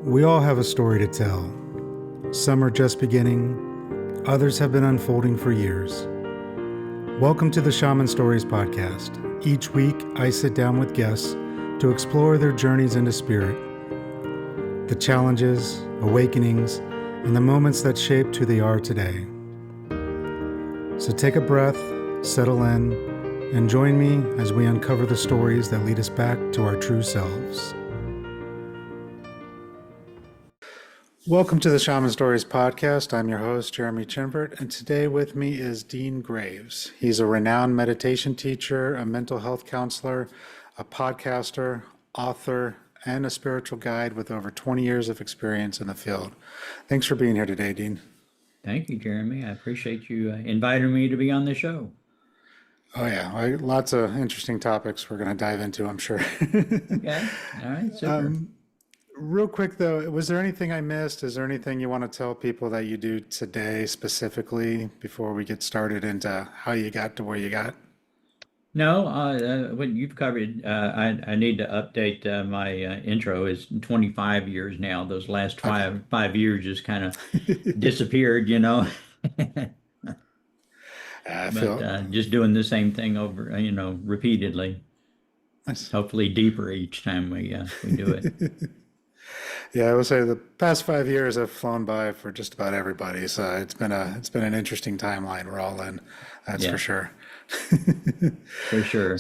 We all have a story to tell. Some are just beginning, others have been unfolding for years. Welcome to the Shaman Stories Podcast. Each week, I sit down with guests to explore their journeys into spirit, the challenges, awakenings, and the moments that shaped who they are today. So take a breath, settle in, and join me as we uncover the stories that lead us back to our true selves. Welcome to the Shaman Stories Podcast. I'm your host, Jeremy Chinvert, and today with me is Dean Graves. He's a renowned meditation teacher, a mental health counselor, a podcaster, author, and a spiritual guide with over 20 years of experience in the field. Thanks for being here today, Dean. Thank you, Jeremy. I appreciate you inviting me to be on the show. Oh yeah, lots of interesting topics we're going to dive into, I'm sure. Okay. All right. Super. Real quick though, was there anything I missed? Is there anything you want to tell people that you do today specifically before we get started into how you got to where you got? No, what you've covered, I need to update my intro. Is 25 years now. Those last five years just kind of disappeared, you know. But just doing the same thing over, repeatedly. Nice. Hopefully deeper each time we do it. Yeah, I would say the past 5 years have flown by for just about everybody. So it's been an interesting timeline we're all in. That's for sure. For sure.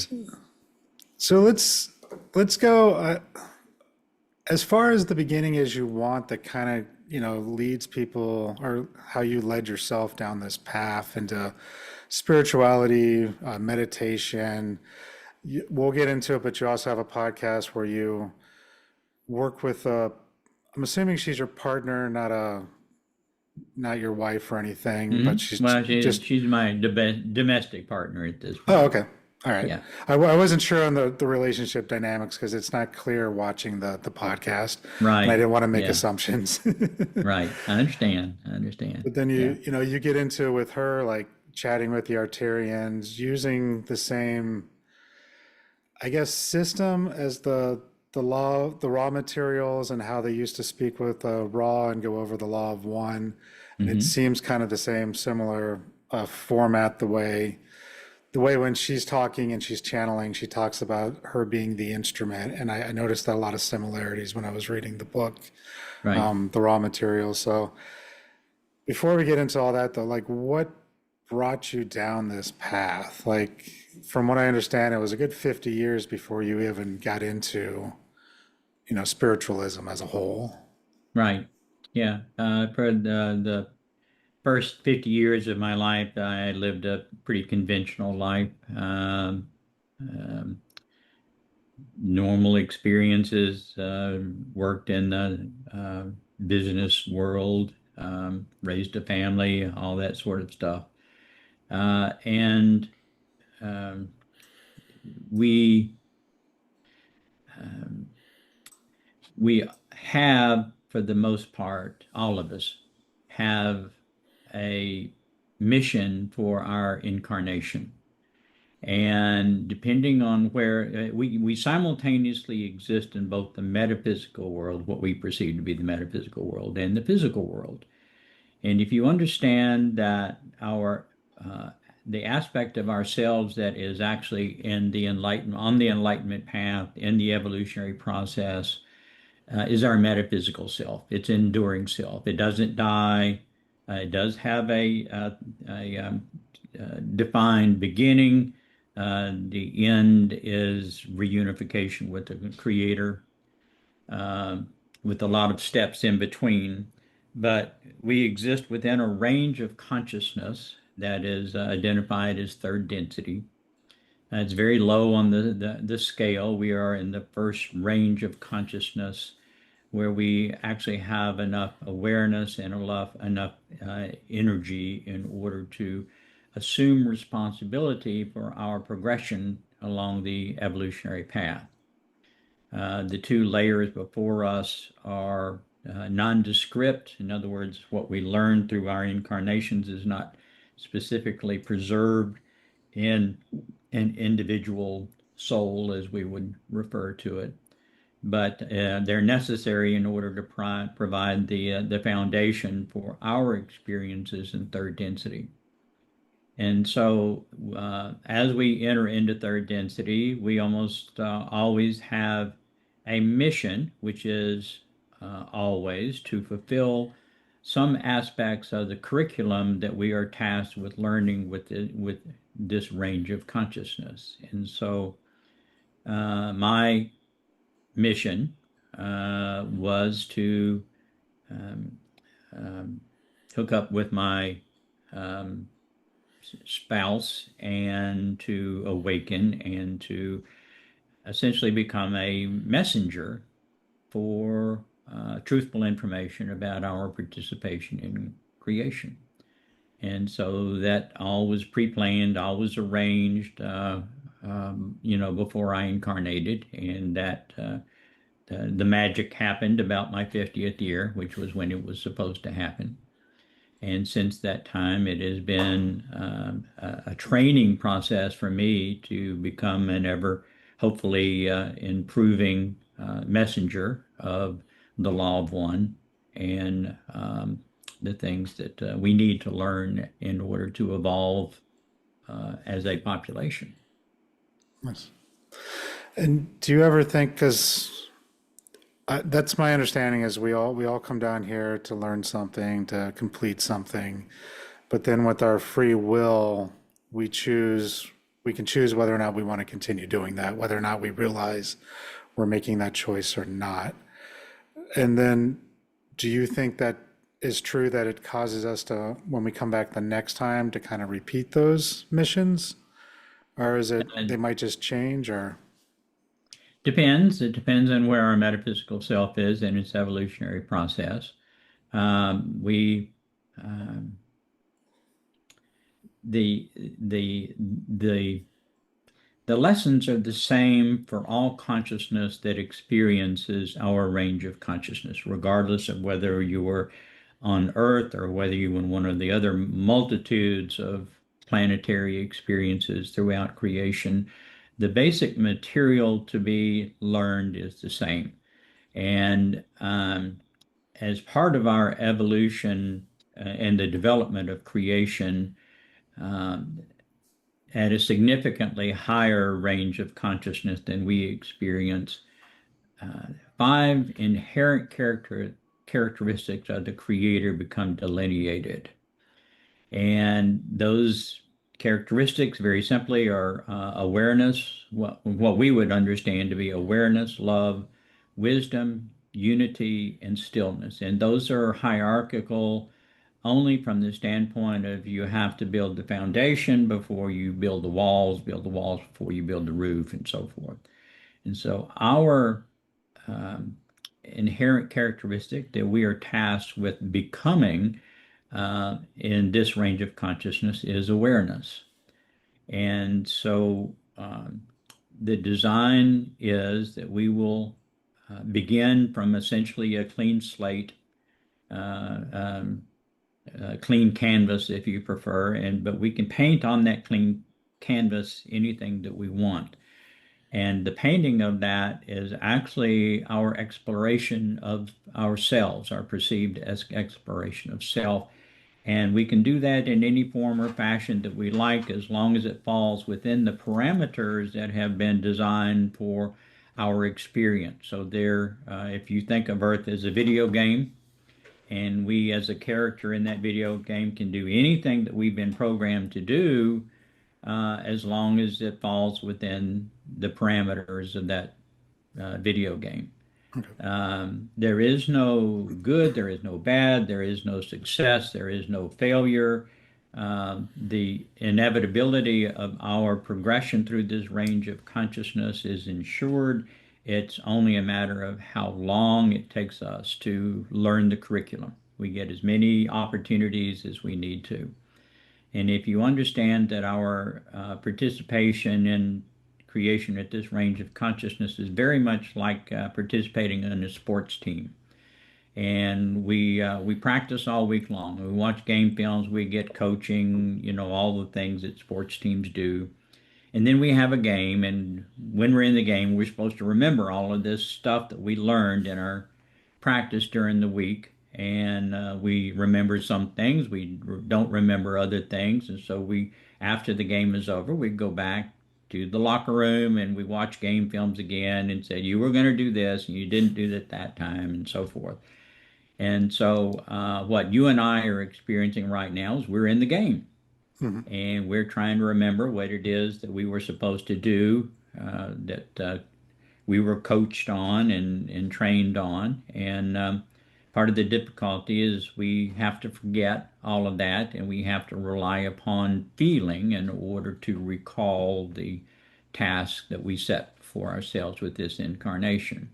So let's go as far as the beginning as you want, that kind of leads people, or how you led yourself down this path into spirituality, meditation. We'll get into it, but you also have a podcast where you work with I'm assuming she's your partner, not your wife or anything, but she's my domestic partner at this point. Oh, okay. All right. Yeah. I wasn't sure on the relationship dynamics because it's not clear watching the podcast. Right. And I didn't want to make assumptions. Right. I understand. But then you get into with her, like chatting with the Arcturians, using the same, I guess, system as the raw materials, and how they used to speak with raw and go over the law of one. And it seems kind of the same, similar format, the way when she's talking and she's channeling, she talks about her being the instrument. And I noticed that a lot of similarities when I was reading the book, right. The raw materials. So before we get into all that though, like what brought you down this path? Like, from what I understand, it was a good 50 years before you even got into, spiritualism as a whole. Right. Yeah. For the first 50 years of my life, I lived a pretty conventional life. Normal experiences, worked in the business world, raised a family, all that sort of stuff. And we have, for the most part, all of us have a mission for our incarnation. And depending on where we simultaneously exist in both the metaphysical world, what we perceive to be the metaphysical world, and the physical world. And if you understand that the aspect of ourselves that is actually on the enlightenment path, in the evolutionary process, is our metaphysical self. It's enduring self. It doesn't die. It does have a defined beginning. The end is reunification with the Creator, with a lot of steps in between. But we exist within a range of consciousness that is identified as third density. It's very low on the scale. We are in the first range of consciousness, where we actually have enough awareness and enough energy in order to assume responsibility for our progression along the evolutionary path. The two layers before us are nondescript. In other words, what we learn through our incarnations is not specifically preserved in an individual soul, as we would refer to it. but they're necessary in order to provide the foundation for our experiences in third density. And so, as we enter into third density, we almost always have a mission, which is always to fulfill some aspects of the curriculum that we are tasked with learning with this range of consciousness. And so, my mission was to um, um, hook up with my um, spouse and to awaken and to essentially become a messenger for truthful information about our participation in creation. And so that all was pre-planned, all was arranged, before I incarnated, and that the magic happened about my 50th year, which was when it was supposed to happen. And since that time, it has been a training process for me to become an ever, hopefully, improving messenger of the law of one and the things that we need to learn in order to evolve as a population. Yes. And do you ever think, because that's my understanding, is we all come down here to learn something, to complete something, but then with our free will, we can choose whether or not we want to continue doing that, whether or not we realize we're making that choice or not. And then, do you think that is true, that it causes us to, when we come back the next time, to kind of repeat those missions? Or is it they And might just change, or? depends. It depends on where our metaphysical self is in its evolutionary process. We um, the the the the lessons are the same for all consciousness that experiences our range of consciousness, regardless of whether you were on Earth or whether you were in one of the other multitudes of planetary experiences throughout creation. The basic material to be learned is the same. And as part of our evolution and the development of creation, um, at a significantly higher range of consciousness than we experience, uh, five inherent characteristics of the creator become delineated. And those characteristics, very simply, are awareness, what we would understand to be awareness, love, wisdom, unity, and stillness. And those are hierarchical only from the standpoint of you have to build the foundation before you build the walls before you build the roof, and so forth. And so our um, inherent characteristic that we are tasked with becoming in this range of consciousness is awareness. And so the design is that we will begin from essentially a clean slate, uh, um, clean canvas if you prefer, but we can paint on that clean canvas anything that we want. And the painting of that is actually our exploration of ourselves, our perceived exploration of self. And we can do that in any form or fashion that we like, as long as it falls within the parameters that have been designed for our experience. So there, if you think of Earth as a video game, and we as a character in that video game can do anything that we've been programmed to do, as long as it falls within the parameters of that video game. Okay. There is no good, there is no bad, there is no success, there is no failure. The inevitability of our progression through this range of consciousness is ensured. It's only a matter of how long it takes us to learn the curriculum. We get as many opportunities as we need to. And if you understand that our participation in creation at this range of consciousness is very much like participating in a sports team. And we practice all week long. We watch game films, we get coaching, all the things that sports teams do. And then we have a game, and when we're in the game, we're supposed to remember all of this stuff that we learned in our practice during the week. And we remember some things, we don't remember other things. And so after the game is over, we go back to the locker room and we watch game films again and say, you were going to do this and you didn't do it that time, and so forth. And so, what you and I are experiencing right now is we're in the game Hmm. and we're trying to remember what it is that we were supposed to do, that we were coached on and trained on. And part of the difficulty is we have to forget all of that and we have to rely upon feeling in order to recall the task that we set for ourselves with this incarnation.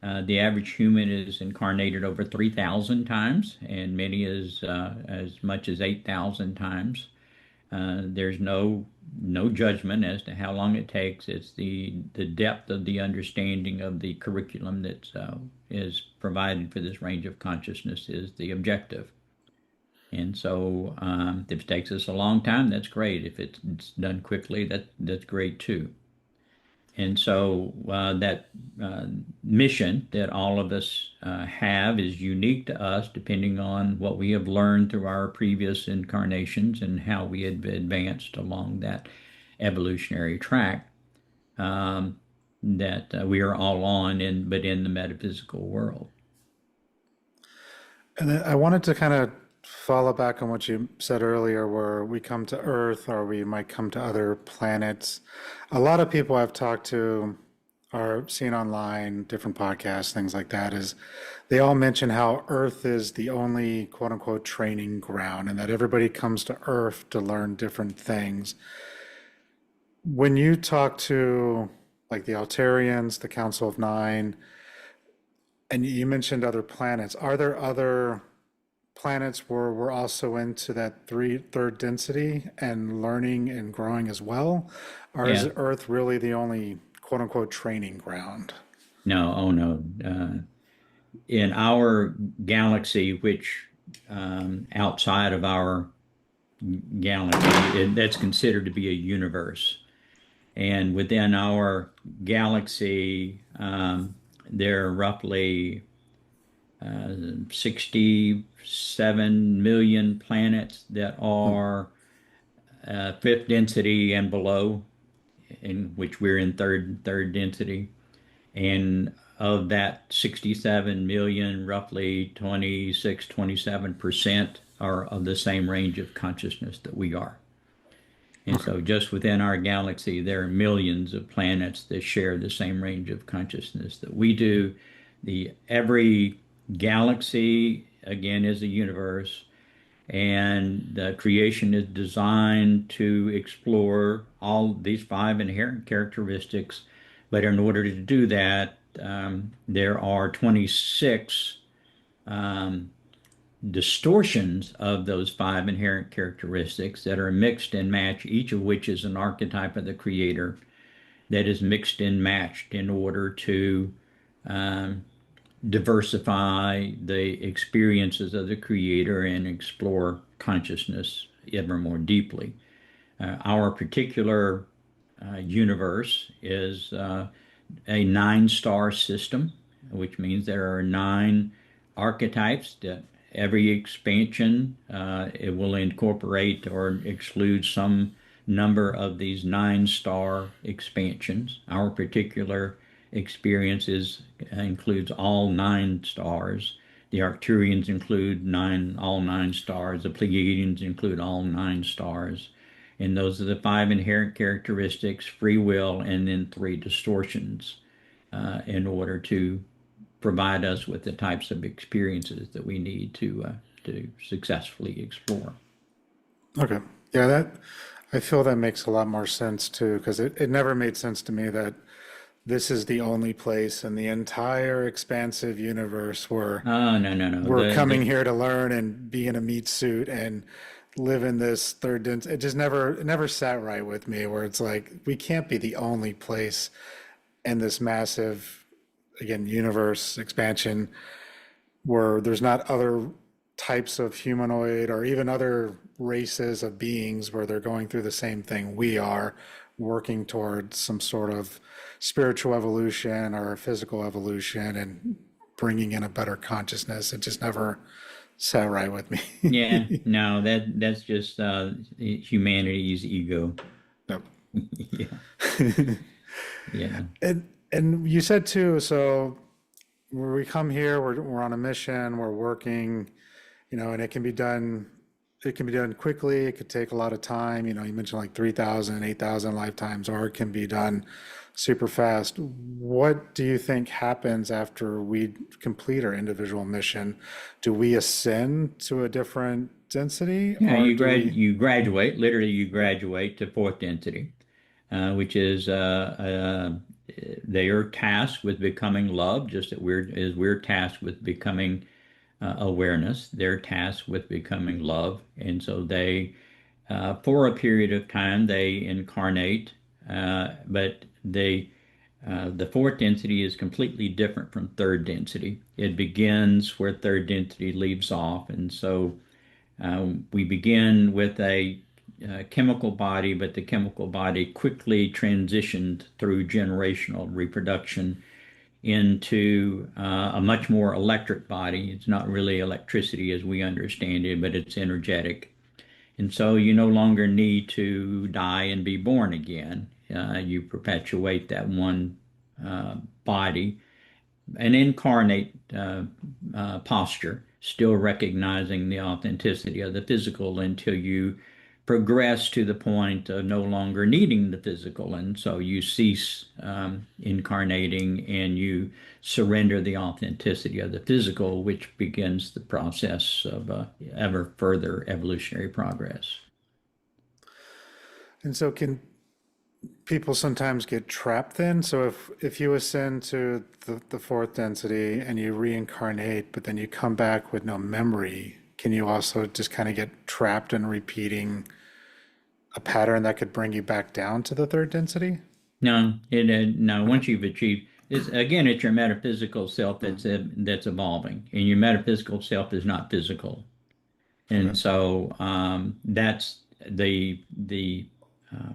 The average human is incarnated over 3,000 times, and many as much as 8,000 times. There's no judgment as to how long it takes. It's the depth of the understanding of the curriculum that is provided for this range of consciousness is the objective. And so, if it takes us a long time, that's great. If it's done quickly, that's great too. And so that mission that all of us have is unique to us, depending on what we have learned through our previous incarnations and how we had advanced along that evolutionary track that we are all on, but in the metaphysical world. And then I wanted to kind of follow back on what you said earlier, where we come to Earth or we might come to other planets. A lot of people I've talked to or seen online, different podcasts, things like that, is they all mention how Earth is the only quote unquote training ground and that everybody comes to Earth to learn different things. When you talk to like the Altarians, the Council of Nine, and you mentioned other planets, are there other planets where we're also into that third density and learning and growing as well? Or is Yeah. Earth really the only quote unquote training ground? No, oh no. In our galaxy, which outside of our galaxy, that's considered to be a universe. And within our galaxy, there are roughly 67 million planets that Hmm. are fifth density and below, in which we're in third density. And of that 67 million, roughly 27% are of the same range of consciousness that we are. And Okay. so, just within our galaxy, there are millions of planets that share the same range of consciousness that we do. Every galaxy, again, is a universe, and the creation is designed to explore all these five inherent characteristics. But in order to do that, there are 26 um, distortions of those five inherent characteristics that are mixed and matched, each of which is an archetype of the creator that is mixed and matched in order to um, diversify the experiences of the creator and explore consciousness ever more deeply. Our particular universe is a nine-star system, which means there are nine archetypes that every expansion it will incorporate or exclude some number of these nine-star expansions. Our particular experience includes all nine stars. The Arcturians include all nine stars. The Pleiadians include all nine stars. And those are the five inherent characteristics, free will, and then three distortions in order to provide us with the types of experiences that we need to successfully explore. Okay. Yeah, that I feel that makes a lot more sense too, because it never made sense to me that this is the only place in the entire expansive universe where Oh, no, no, no. we're coming here to learn and be in a meat suit and live in this third density. It never sat right with me where it's like we can't be the only place in this massive, again, universe expansion where there's not other types of humanoid or even other races of beings where they're going through the same thing we are, working towards some sort of spiritual evolution or physical evolution and bringing in a better consciousness. It just never sat right with Yeah, me. no, that's just humanity's ego. Yep. Yeah, yeah. And you said too, so when we come here, we're on a mission, we're working, and it can be done quickly. It could take a lot of time. You mentioned like 3,000, 8,000 lifetimes, or it can be done super fast. What do you think happens after we complete our individual mission? Do we ascend to a different density, Yeah, or do we? you graduate, literally you graduate to fourth density, which is they are tasked with becoming love, just as we're tasked with becoming awareness. They're tasked with becoming love, and so they, for a period of time, they incarnate, but the fourth density is completely different from third density. It begins where third density leaves off, and so we begin with a chemical body, but the chemical body quickly transitioned through generational reproduction into a much more electric body. It's not really electricity as we understand it, but it's energetic. And so you no longer need to die and be born again. You perpetuate that one body, an incarnate posture, still recognizing the authenticity of the physical until you progress to the point of no longer needing the physical. And so you cease incarnating and you surrender the authenticity of the physical, which begins the process of ever further evolutionary progress. And so can people sometimes get trapped then? So if you ascend to the fourth density and you reincarnate, but then you come back with no memory, can you also just kind of get trapped in repeating a pattern that could bring you back down to the third density? No. Okay. Once you've achieved, it's your metaphysical self Mm, that's evolving, and your metaphysical self is not physical. okay. And so that's the uh,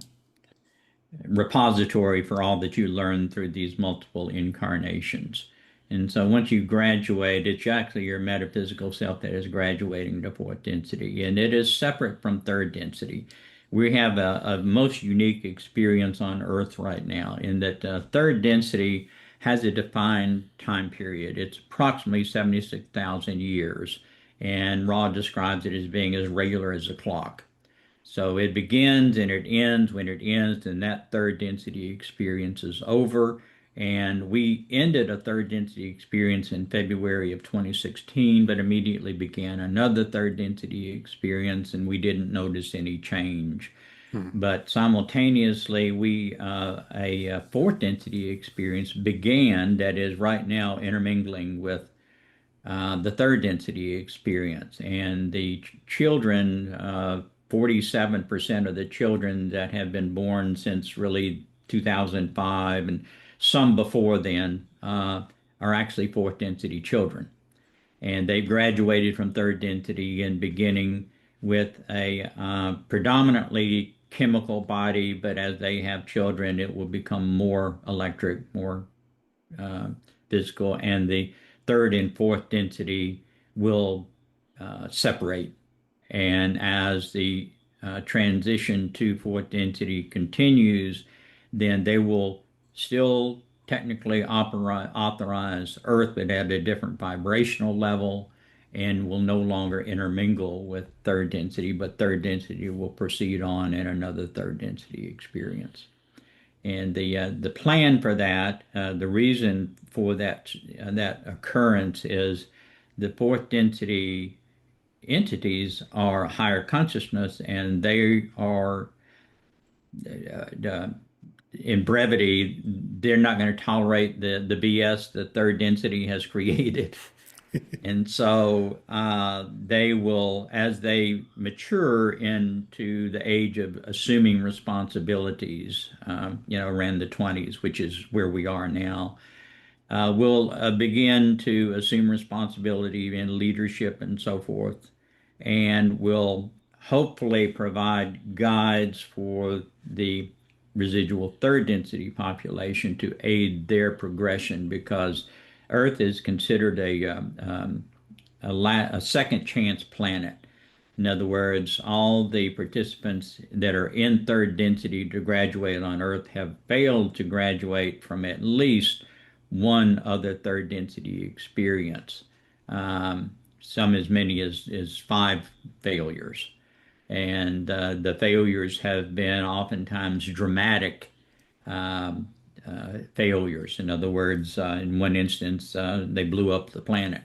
repository for all that you learn through these multiple incarnations. And so once you graduate, it's actually your metaphysical self that is graduating to fourth density, and it is separate from third density. We have a most unique experience on Earth right now in that third density has a defined time period. It's approximately 76,000 years, and Ra describes it as being as regular as a clock. So it begins and it ends. When it ends, then that third density experience is over. And we ended a third density experience in February of 2016, but immediately began another third density experience, and we didn't notice any change. Hmm. But simultaneously, a fourth density experience began that is right now intermingling with the third density experience. And the children, 47% of the children that have been born since really 2005 and some before then are actually fourth density children. And they've graduated from third density and beginning with a predominantly chemical body, but as they have children, it will become more electric, more uh, physical, and the third and fourth density will separate. And as the transition to fourth density continues, then they will still technically authorize Earth, but at a different vibrational level, and will no longer intermingle with third density, but third density will proceed on in another third density experience. And the plan for that, the reason for that occurrence is the fourth density entities are higher consciousness, and they are in brevity, they're not going to tolerate the BS that third density has created. And so they will, as they mature into the age of assuming responsibilities, around the 20s, which is where we are now, will begin to assume responsibility in leadership and so forth, and will hopefully provide guides for the residual third density population to aid their progression, because Earth is considered a second chance planet. In other words, all the participants that are in third density to graduate on Earth have failed to graduate from at least one other third density experience. Some as many as five failures. And the failures have been oftentimes dramatic failures. In other words, in one instance, they blew up the planet.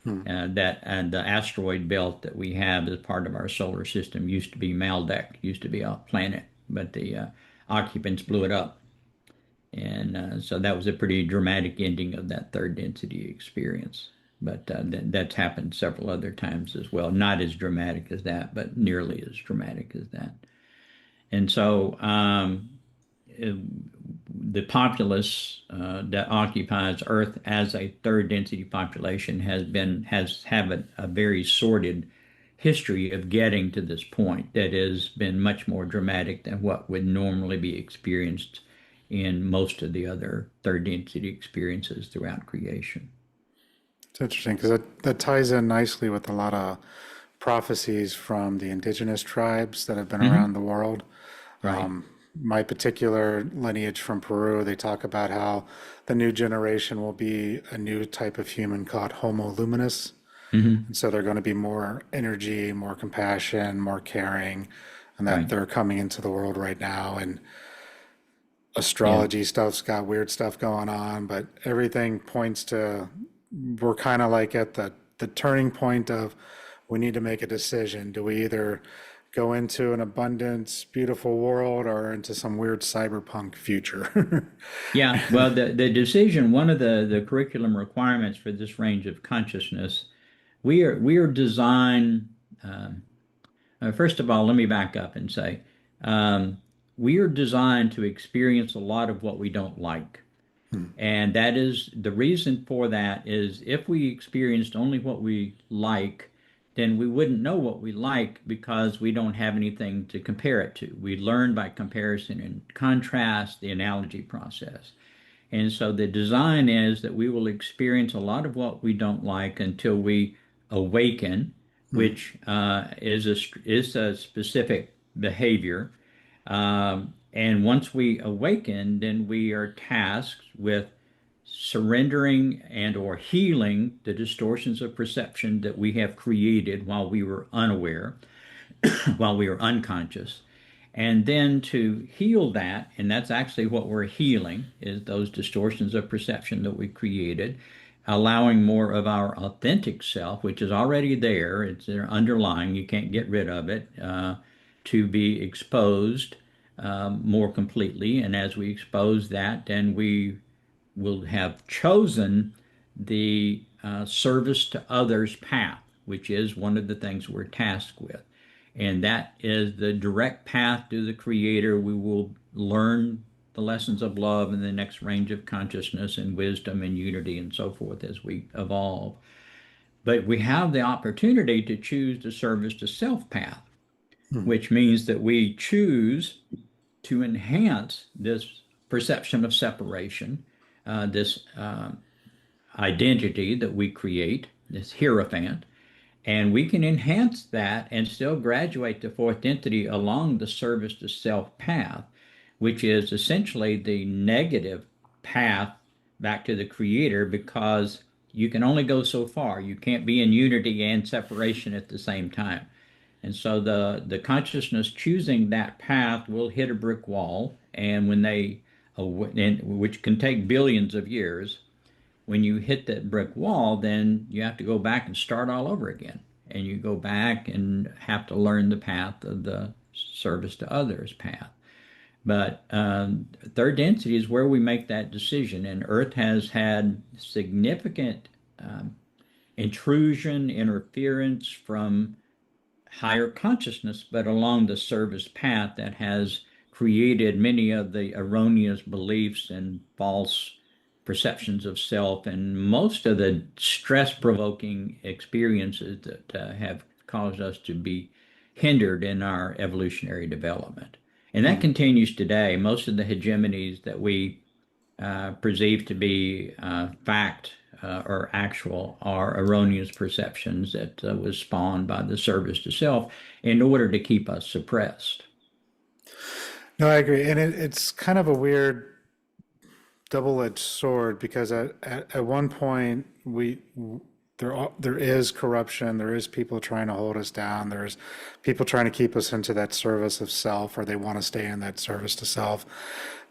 Hmm. And the asteroid belt that we have as part of our solar system used to be Maldek, used to be a planet, but the occupants blew it up. And so that was a pretty dramatic ending of that third density experience. But that's happened several other times as well. Not as dramatic as that, but nearly as dramatic as that. And so the populace that occupies Earth as a third density population has a very sordid history of getting to this point that has been much more dramatic than what would normally be experienced in most of the other third density experiences throughout creation. It's interesting because that ties in nicely with a lot of prophecies from the indigenous tribes that have been around Hmm. the world. Right. My particular lineage from Peru, they talk about how the new generation will be a new type of human called Homo luminous. Hmm. And so they're going to be more energy, more compassion, more caring, and that Right. they're coming into the world right now. And Yeah. astrology stuff's got weird stuff going on, but everything points to we're kind of like at the turning point of we need to make a decision. Do we either go into an abundance, beautiful world or into some weird cyberpunk future? Yeah. Well, the decision, one of the curriculum requirements for this range of consciousness, we are designed. Um, First of all, let me back up and say, um, we are designed to experience a lot of what we don't like. Hmm. And that is the reason for that is if we experienced only what we like, then we wouldn't know what we like because we don't have anything to compare it to. We learn by comparison and contrast, the analogy process. And so the design is that we will experience a lot of what we don't like until we awaken, Hmm. which is a specific behavior. And once we awaken, then we are tasked with surrendering and or healing the distortions of perception that we have created while we were unaware, while we were unconscious, and then to heal that. And that's actually what we're healing, is those distortions of perception that we created, allowing more of our authentic self, which is already there, it's there underlying, you can't get rid of it, to be exposed more completely. And as we expose that, then we will have chosen the service to others path, which is one of the things we're tasked with. And that is the direct path to the Creator. We will learn the lessons of love in the next range of consciousness and wisdom and unity and so forth as we evolve. But we have the opportunity to choose the service to self path, Hmm. which means that we choose to enhance this perception of separation, this identity that we create, this hierophant, and we can enhance that and still graduate to fourth density along the service to self path, which is essentially the negative path back to the Creator, because you can only go so far. You can't be in unity and separation at the same time. And so the consciousness choosing that path will hit a brick wall, and which can take billions of years, when you hit that brick wall, then you have to go back and start all over again. And you go back and have to learn the path of the service to others path. But third density is where we make that decision. And Earth has had significant intrusion, interference from higher consciousness, but along the service path that has created many of the erroneous beliefs and false perceptions of self and most of the stress provoking experiences that have caused us to be hindered in our evolutionary development. And that Hmm. continues today. Most of the hegemonies that we perceived to be fact or actual are erroneous perceptions that was spawned by the service to self in order to keep us suppressed. No, I agree. And it's kind of a weird double-edged sword because at one point there is corruption, there is people trying to hold us down, there's people trying to keep us into that service of self, or they want to stay in that service to self.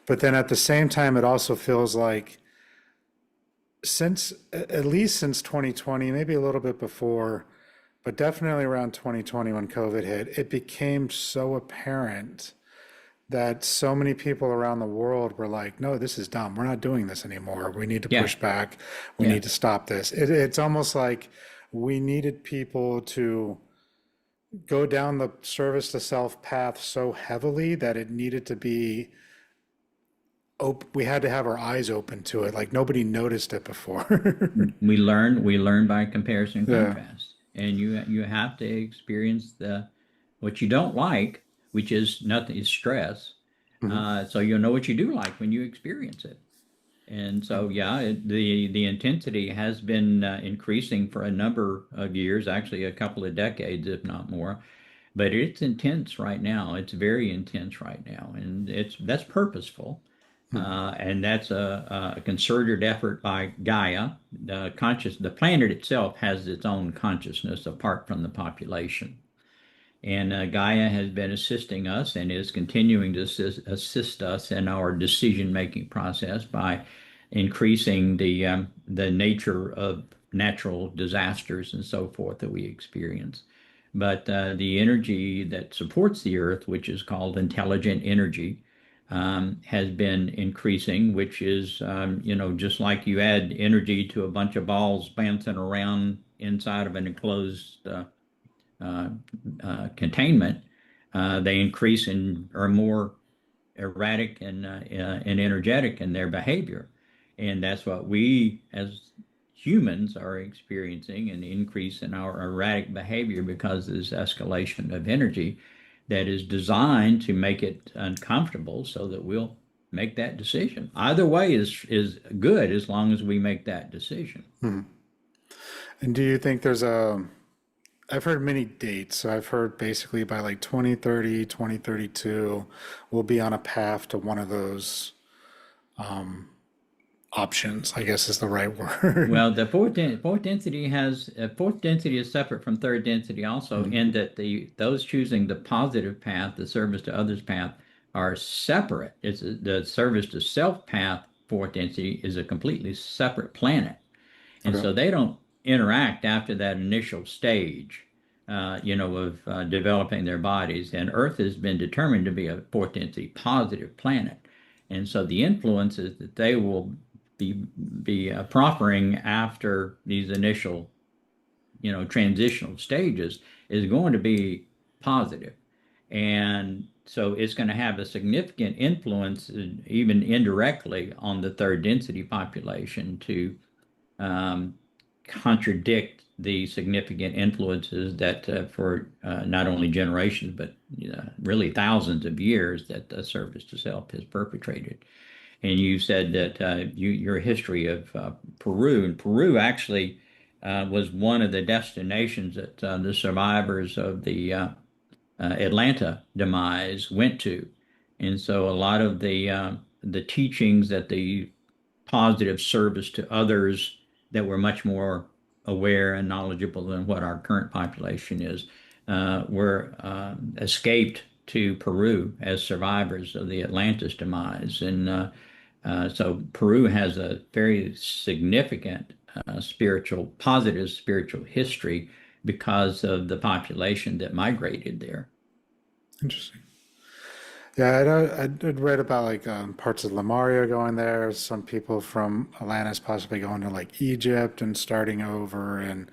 But then at the same time, it also feels like since at least since 2020, maybe a little bit before, but definitely around 2020 when COVID hit, it became so apparent that so many people around the world were like, no, this is dumb. We're not doing this anymore. We need to Yeah, push back. We yeah. need to stop this. It's almost like we needed people to go down the service to self path so heavily that it needed to be we had to have our eyes open to it. Like nobody noticed it before. We learn by comparison and Yeah. contrast, and you have to experience the what you don't like, which is nothing is stress. Mhm. So you'll know what you do like when you experience it. And so, yeah, the intensity has been increasing for a number of years, actually a couple of decades, if not more. But it's intense right now. It's very intense right now, and that's purposeful, and that's a concerted effort by Gaia. The planet itself has its own consciousness apart from the population. And Gaia has been assisting us and is continuing to assist us in our decision-making process by increasing the nature of natural disasters and so forth that we experience. But the energy that supports the Earth, which is called intelligent energy, has been increasing, which is, just like you add energy to a bunch of balls bouncing around inside of an enclosed uh, containment, they increase and are more erratic and energetic in their behavior. And that's what we as humans are experiencing an increase in our erratic behavior because of this escalation of energy that is designed to make it uncomfortable so that we'll make that decision. Either way is good as long as we make that decision. Mhm. And do you think there's a I've heard many dates. So I've heard basically by like 2030, 2032, we'll be on a path to one of those options, I guess is the right word. Well, the fourth density has fourth density is separate from third density also in that those choosing the positive path, the service to others path, are separate. It's the service to self path. Fourth density is a completely separate planet, and Okay. so they don't interact after that initial stage, of developing their bodies. And Earth has been determined to be a fourth density positive planet, and so the influences that they will be proffering after these initial, transitional stages is going to be positive. And so it's going to have a significant influence, even indirectly, on the third density population to um, contradict the significant influences that for not only generations, but really thousands of years that the service to self has perpetrated. And you said that your history of Peru, and Peru actually was one of the destinations that the survivors of the Atlanta demise went to. And so a lot of the teachings that the positive service to others that were much more aware and knowledgeable than what our current population is were escaped to Peru as survivors of the Atlantis demise. And so Peru has a very significant positive spiritual history because of the population that migrated there. Interesting. Yeah, I'd read about like parts of Lemuria going there, some people from Atlantis possibly going to like Egypt and starting over and,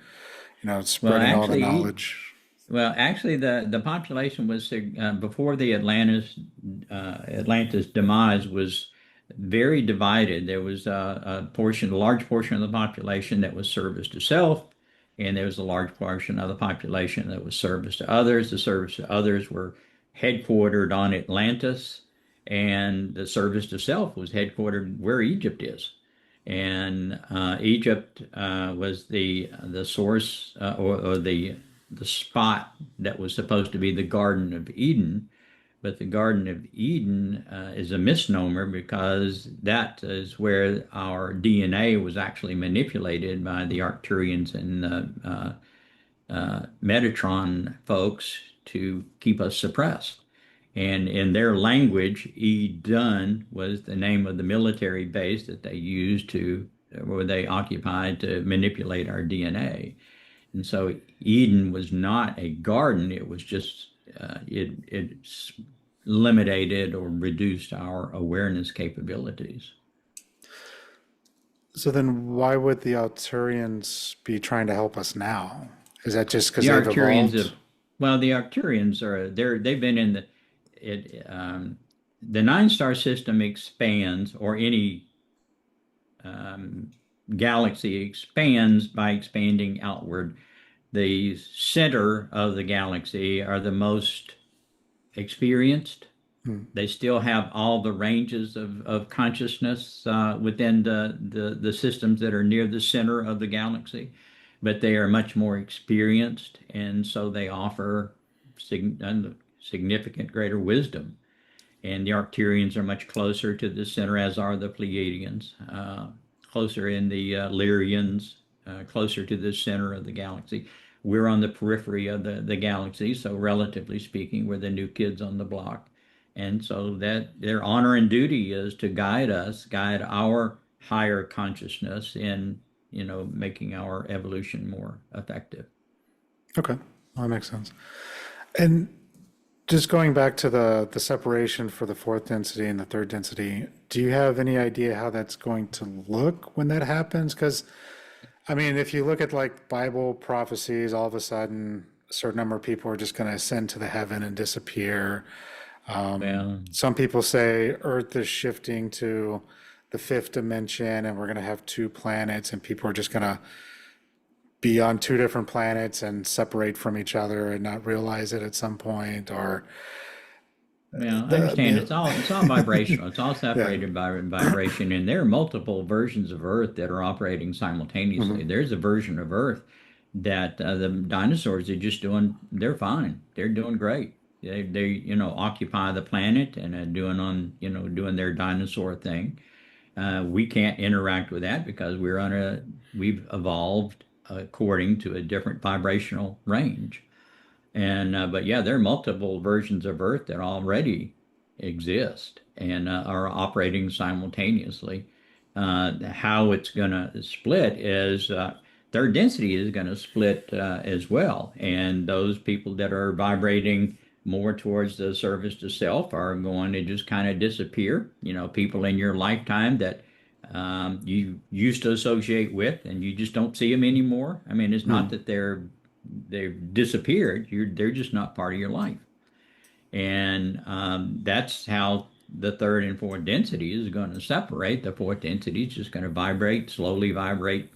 Well, spreading all the actually, knowledge. the population was before the Atlantis demise was very divided. There was a large portion of the population that was service to self, and there was a large portion of the population that was service to others. The service to others were headquartered on Atlantis, and the service itself was headquartered where Egypt is. And Egypt was the source or the spot that was supposed to be the Garden of Eden. But the Garden of Eden is a misnomer because that is where our DNA was actually manipulated by the Arcturians and Metatron folks to keep us suppressed. And in their language, Eden was the name of the military base that they used where they occupied to manipulate our DNA. And so Eden was not a garden. It was just, it limited or reduced our awareness capabilities. So then why would the Arcturians be trying to help us now? Is that just because The they've Arcturians evolved? well, the Arcturians they've been in the nine star system expands, or any galaxy expands by expanding outward. The center of the galaxy are the most experienced. They still have all the ranges of consciousness within the systems that are near the center of the galaxy, but they are much more experienced, and so they offer significant greater wisdom. And the Arcturians are much closer to the center, as are the Pleiadians, closer in the Lyrians, closer to the center of the galaxy. We're on the periphery of the galaxy, so relatively speaking, we're the new kids on the block. And so that their honor and duty is to guide our higher consciousness in, making our evolution more effective. Okay, well, that makes sense. And just going back to the separation for the fourth density and the third density, do you have any idea how that's going to look when that happens? Because, I mean, if you look at like Bible prophecies, all of a sudden a certain number of people are just going to ascend to the heaven and disappear. Well, Some people say Earth is shifting to the fifth dimension and we're going to have two planets and people are just going to be on two different planets and separate from each other and not realize it at some point. Or yeah, I understand. It's all vibrational. It's all yeah. separated by vibration, and there are multiple versions of Earth that are operating simultaneously. There's a version of Earth that the dinosaurs are just doing. They're fine. They're doing great. They occupy the planet and are doing their dinosaur thing. We can't interact with that because we've evolved according to a different vibrational range. And but yeah, there are multiple versions of Earth that already exist and are operating simultaneously. How it's going to split is their density is going to split as well, and those people that are vibrating more towards the service to self are going to just kind of disappear. People in your lifetime that you used to associate with, and you just don't see them anymore. I mean, it's not that they've disappeared. They're just not part of your life, and that's how the third and fourth density is going to separate. The fourth density is just going to slowly vibrate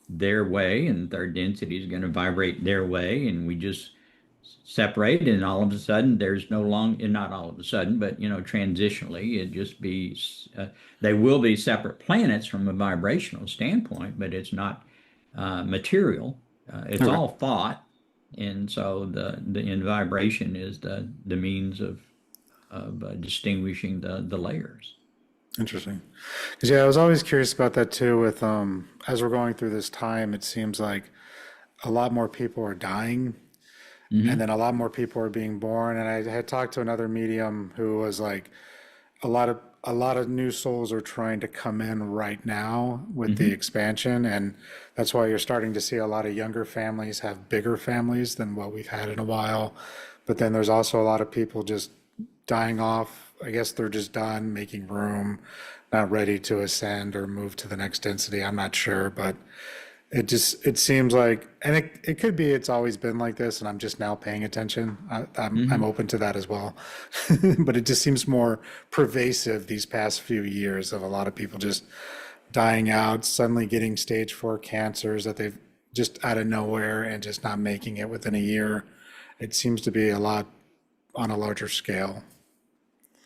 their way, and the third density is going to vibrate their way, and we just separate, and all of a sudden there's no longer, not all of a sudden, but transitionally it just be they will be separate planets from a vibrational standpoint, but it's not material. It's Okay. all thought, and so the vibration is the means of distinguishing the layers. Interesting. Because yeah, I was always curious about that too. With as we're going through this time, it seems like a lot more people are dying, and Hmm. then a lot more people are being born. And I had talked to another medium who was like, a lot of new souls are trying to come in right now with the Hmm. expansion, and that's why you're starting to see a lot of younger families have bigger families than what we've had in a while. But then there's also a lot of people just dying off. I guess they're just done making room, not ready to ascend or move to the next density. I'm not sure, but it seems like, and it could be it's always been like this, and I'm just now paying attention. I'm Hmm. open to that as well, but it just seems more pervasive these past few years of a lot of people just dying out, suddenly getting stage four cancers that they've just out of nowhere and just not making it within a year. It seems to be a lot on a larger scale?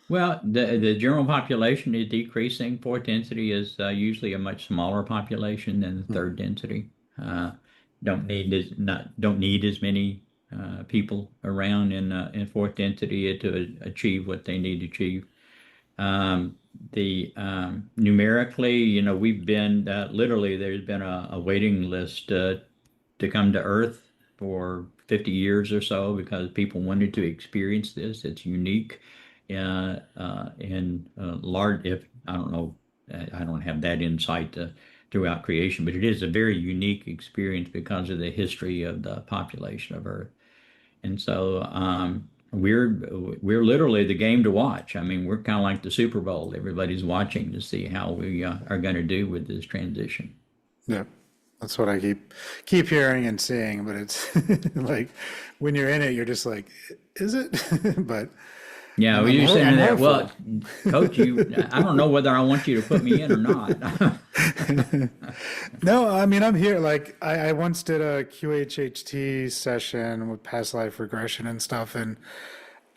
Well, the general population is decreasing. Fourth density is usually a much smaller population than the Hmm. third density. Uh, don't need as many people around in fourth density to achieve what they need to achieve. Um, the numerically, we've been literally there's been a waiting list to come to Earth for 50 years or so because people wanted to experience this. It's unique in large. If I don't know, I don't have that insight throughout creation, but it is a very unique experience because of the history of the population of Earth. And so we're literally the game to watch. I mean, we're kind of like the Super Bowl. Everybody's watching to see how we are going to do with this transition. Yeah, that's what I keep hearing and seeing. But it's like when you're in it, you're just like, is it? But Yeah, well, you're I'm sitting there. hopeful. Well, coach, I don't know whether I want you to put me in or not. No, I mean I'm here. Like I once did a QHHT session with past life regression and stuff, and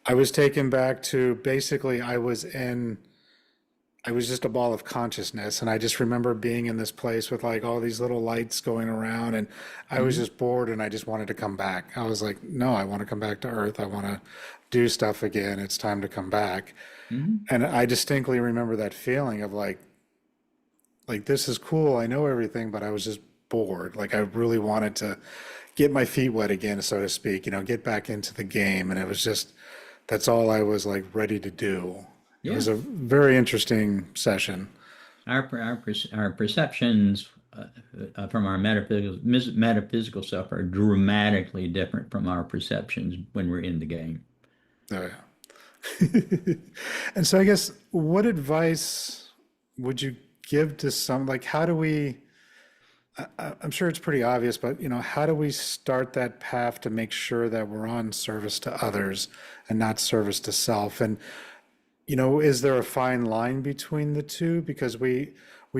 I was taken back to basically I was just a ball of consciousness, and I just remember being in this place with like all these little lights going around, and I was Mhm, just bored, and I just wanted to come back. I was like, no, I want to come back to Earth. I want to do stuff again. It's time to come back. mhm. And I distinctly remember that feeling of like this is cool. I know everything, but I was just bored. Like I really wanted to get my feet wet again, so to speak, get back into the game. And it was just, that's all I was like ready to do. It Yeah, was a very interesting session. our perceptions from our metaphysical stuff are dramatically different from our perceptions when we're in the game. Oh, yeah. And so I guess what advice would you give to some, like, how do we, I'm sure it's pretty obvious, but how do we start that path to make sure that we're on service to others and not service to self? And is there a fine line between the two? Because we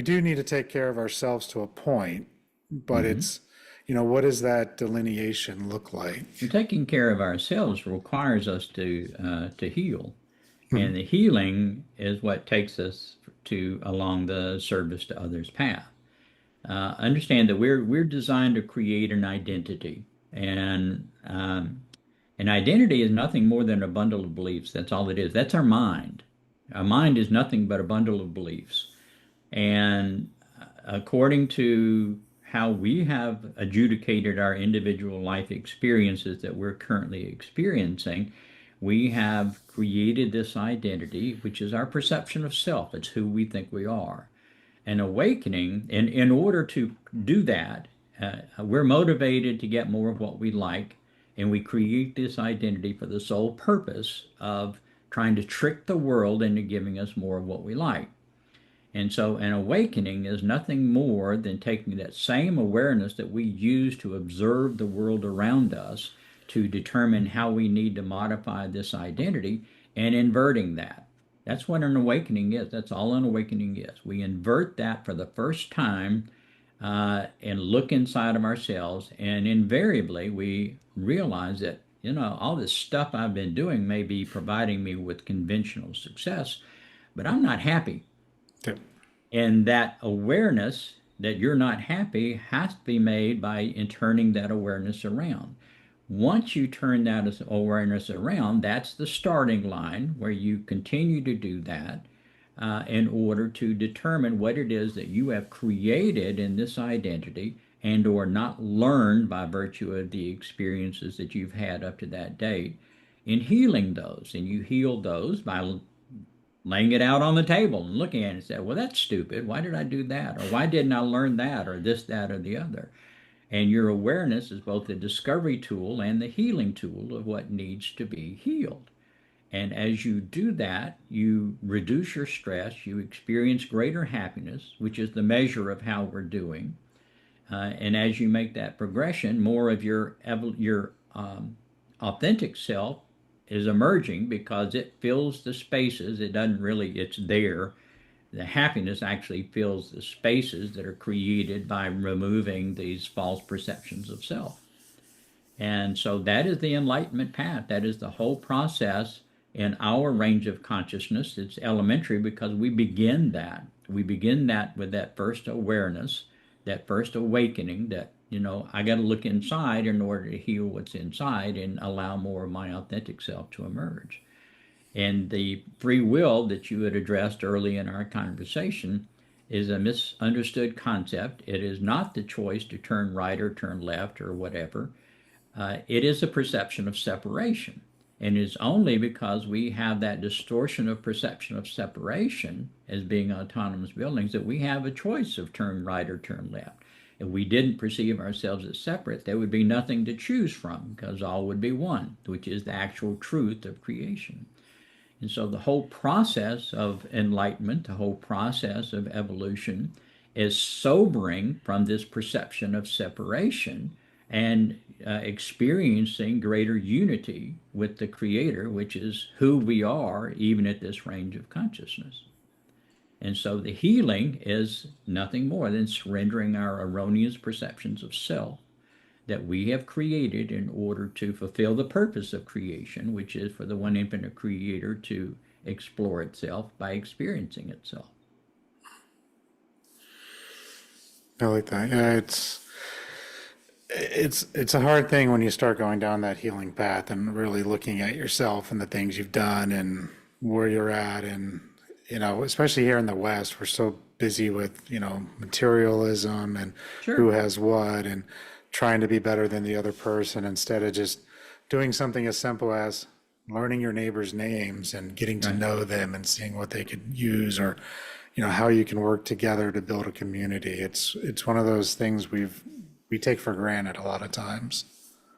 do need to take care of ourselves to a point, but Mhm. it's, what does that delineation look like? And taking care of ourselves requires us to heal, Mhm. and the healing is what takes us to along the service to others path. Understand that we're designed to create an identity, and an identity is nothing more than a bundle of beliefs. That's all it is. That's our mind. Our mind is nothing but a bundle of beliefs. And according to how we have adjudicated our individual life experiences that we're currently experiencing, we have created this identity, which is our perception of self. It's who we think we are. An awakening, and in order to do that, we're motivated to get more of what we like, and we create this identity for the sole purpose of trying to trick the world into giving us more of what we like. And so an awakening is nothing more than taking that same awareness that we use to observe the world around us to determine how we need to modify this identity and inverting that. That's what an awakening is. That's all an awakening is. We invert that for the first time and look inside of ourselves, and invariably we realize that, all this stuff I've been doing may be providing me with conventional success, but I'm not happy. Yeah. And that awareness that you're not happy has to be made by turning that awareness around. Once you turn that awareness around, that's the starting line where you continue to do that in order to determine what it is that you have created in this identity and or not learned by virtue of the experiences that you've had up to that date in healing those. And you heal those by laying it out on the table and looking at it and say, well, that's stupid. Why did I do that? Or why didn't I learn that? Or this, that, or the other. And your awareness is both the discovery tool and the healing tool of what needs to be healed. And as you do that, you reduce your stress, you experience greater happiness, which is the measure of how we're doing. And as you make that progression, more of your authentic self is emerging because it fills the spaces. It doesn't really, it's there. The happiness actually fills the spaces that are created by removing these false perceptions of self. And so that is the enlightenment path. That is the whole process in our range of consciousness. It's elementary because we begin that. We begin that with that first awareness, that first awakening that, I got to look inside in order to heal what's inside and allow more of my authentic self to emerge. And the free will that you had addressed early in our conversation is a misunderstood concept. It is not the choice to turn right or turn left or whatever. It is a perception of separation. And it's only because we have that distortion of perception of separation as being autonomous buildings that we have a choice of turn right or turn left. If we didn't perceive ourselves as separate, there would be nothing to choose from because all would be one, which is the actual truth of creation. And so the whole process of enlightenment, the whole process of evolution is sobering from this perception of separation and experiencing greater unity with the Creator, which is who we are, even at this range of consciousness. And so the healing is nothing more than surrendering our erroneous perceptions of self that we have created in order to fulfill the purpose of creation, which is for the one infinite Creator to explore itself by experiencing itself. I like that. Yeah, it's a hard thing when you start going down that healing path and really looking at yourself and the things you've done and where you're at. And especially here in the West, we're so busy with materialism and who has what and trying to be better than the other person instead of just doing something as simple as learning your neighbors' names and getting to know them and seeing what they could use, or how you can work together to build a community. It's one of those things we take for granted a lot of times.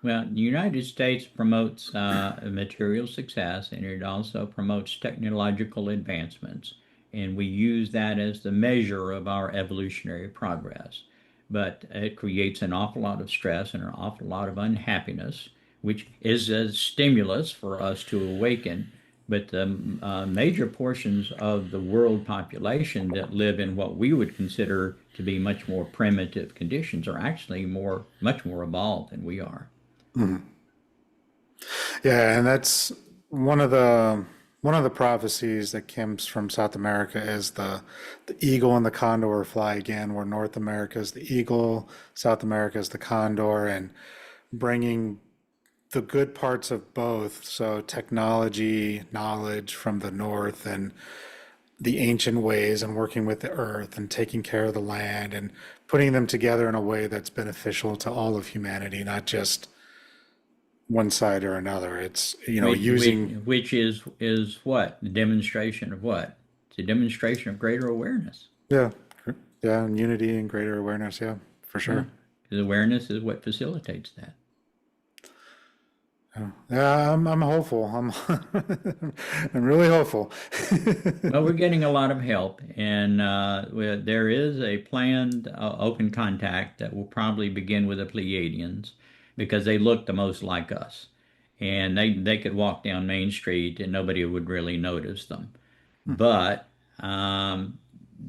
Well, the United States promotes material success, and it also promotes technological advancements, and we use that as the measure of our evolutionary progress. But it creates an awful lot of stress and an awful lot of unhappiness, which is a stimulus for us to awaken. But the major portions of the world population that live in what we would consider to be much more primitive conditions are actually much more evolved than we are. Mm-hmm. Yeah, and that's one of the prophecies that comes from South America is the eagle and the condor fly again, where North America is the eagle, South America is the condor, and bringing the good parts of both. So technology, knowledge from the north, and the ancient ways, and working with the earth and taking care of the land and putting them together in a way that's beneficial to all of humanity, not just one side or another. It's using which is what the demonstration of what? It's a demonstration of greater awareness. yeah, and unity and greater awareness. Yeah, for sure. Because awareness is what facilitates that. Yeah, I'm hopeful. I'm really hopeful. Well, we're getting a lot of help, and there is a planned open contact that will probably begin with the Pleiadians because they look the most like us, and they could walk down Main Street and nobody would really notice them. But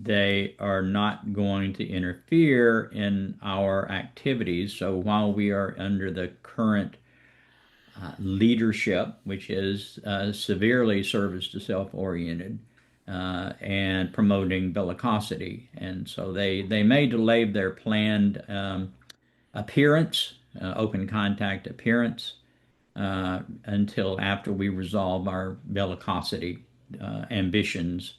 they are not going to interfere in our activities. So while we are under the current leadership, which is severely service to self-oriented and promoting bellicosity. And so they may delay their planned appearance, open contact appearance, until after we resolve our bellicosity ambitions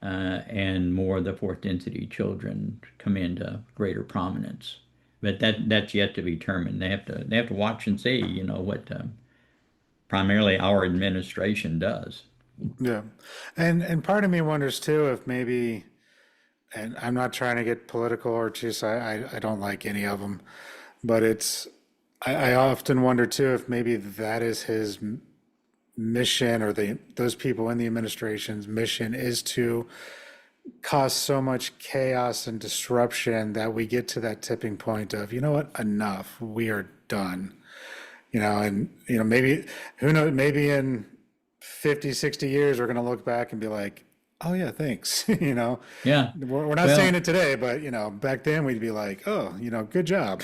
and more of the fourth density children come into greater prominence. But that's yet to be determined. They have to watch and see, what primarily our administration does. Yeah, and part of me wonders too if maybe, and I'm not trying to get political or just I don't like any of them, but I often wonder too if maybe that is his mission, or those people in the administration's mission is to cause so much chaos and disruption that we get to that tipping point of, enough, we are done. And maybe, who knows, maybe in 50, 60 years we're going to look back and be like, oh yeah, thanks. Yeah. We're not saying it today, but back then we'd be like, oh, good job.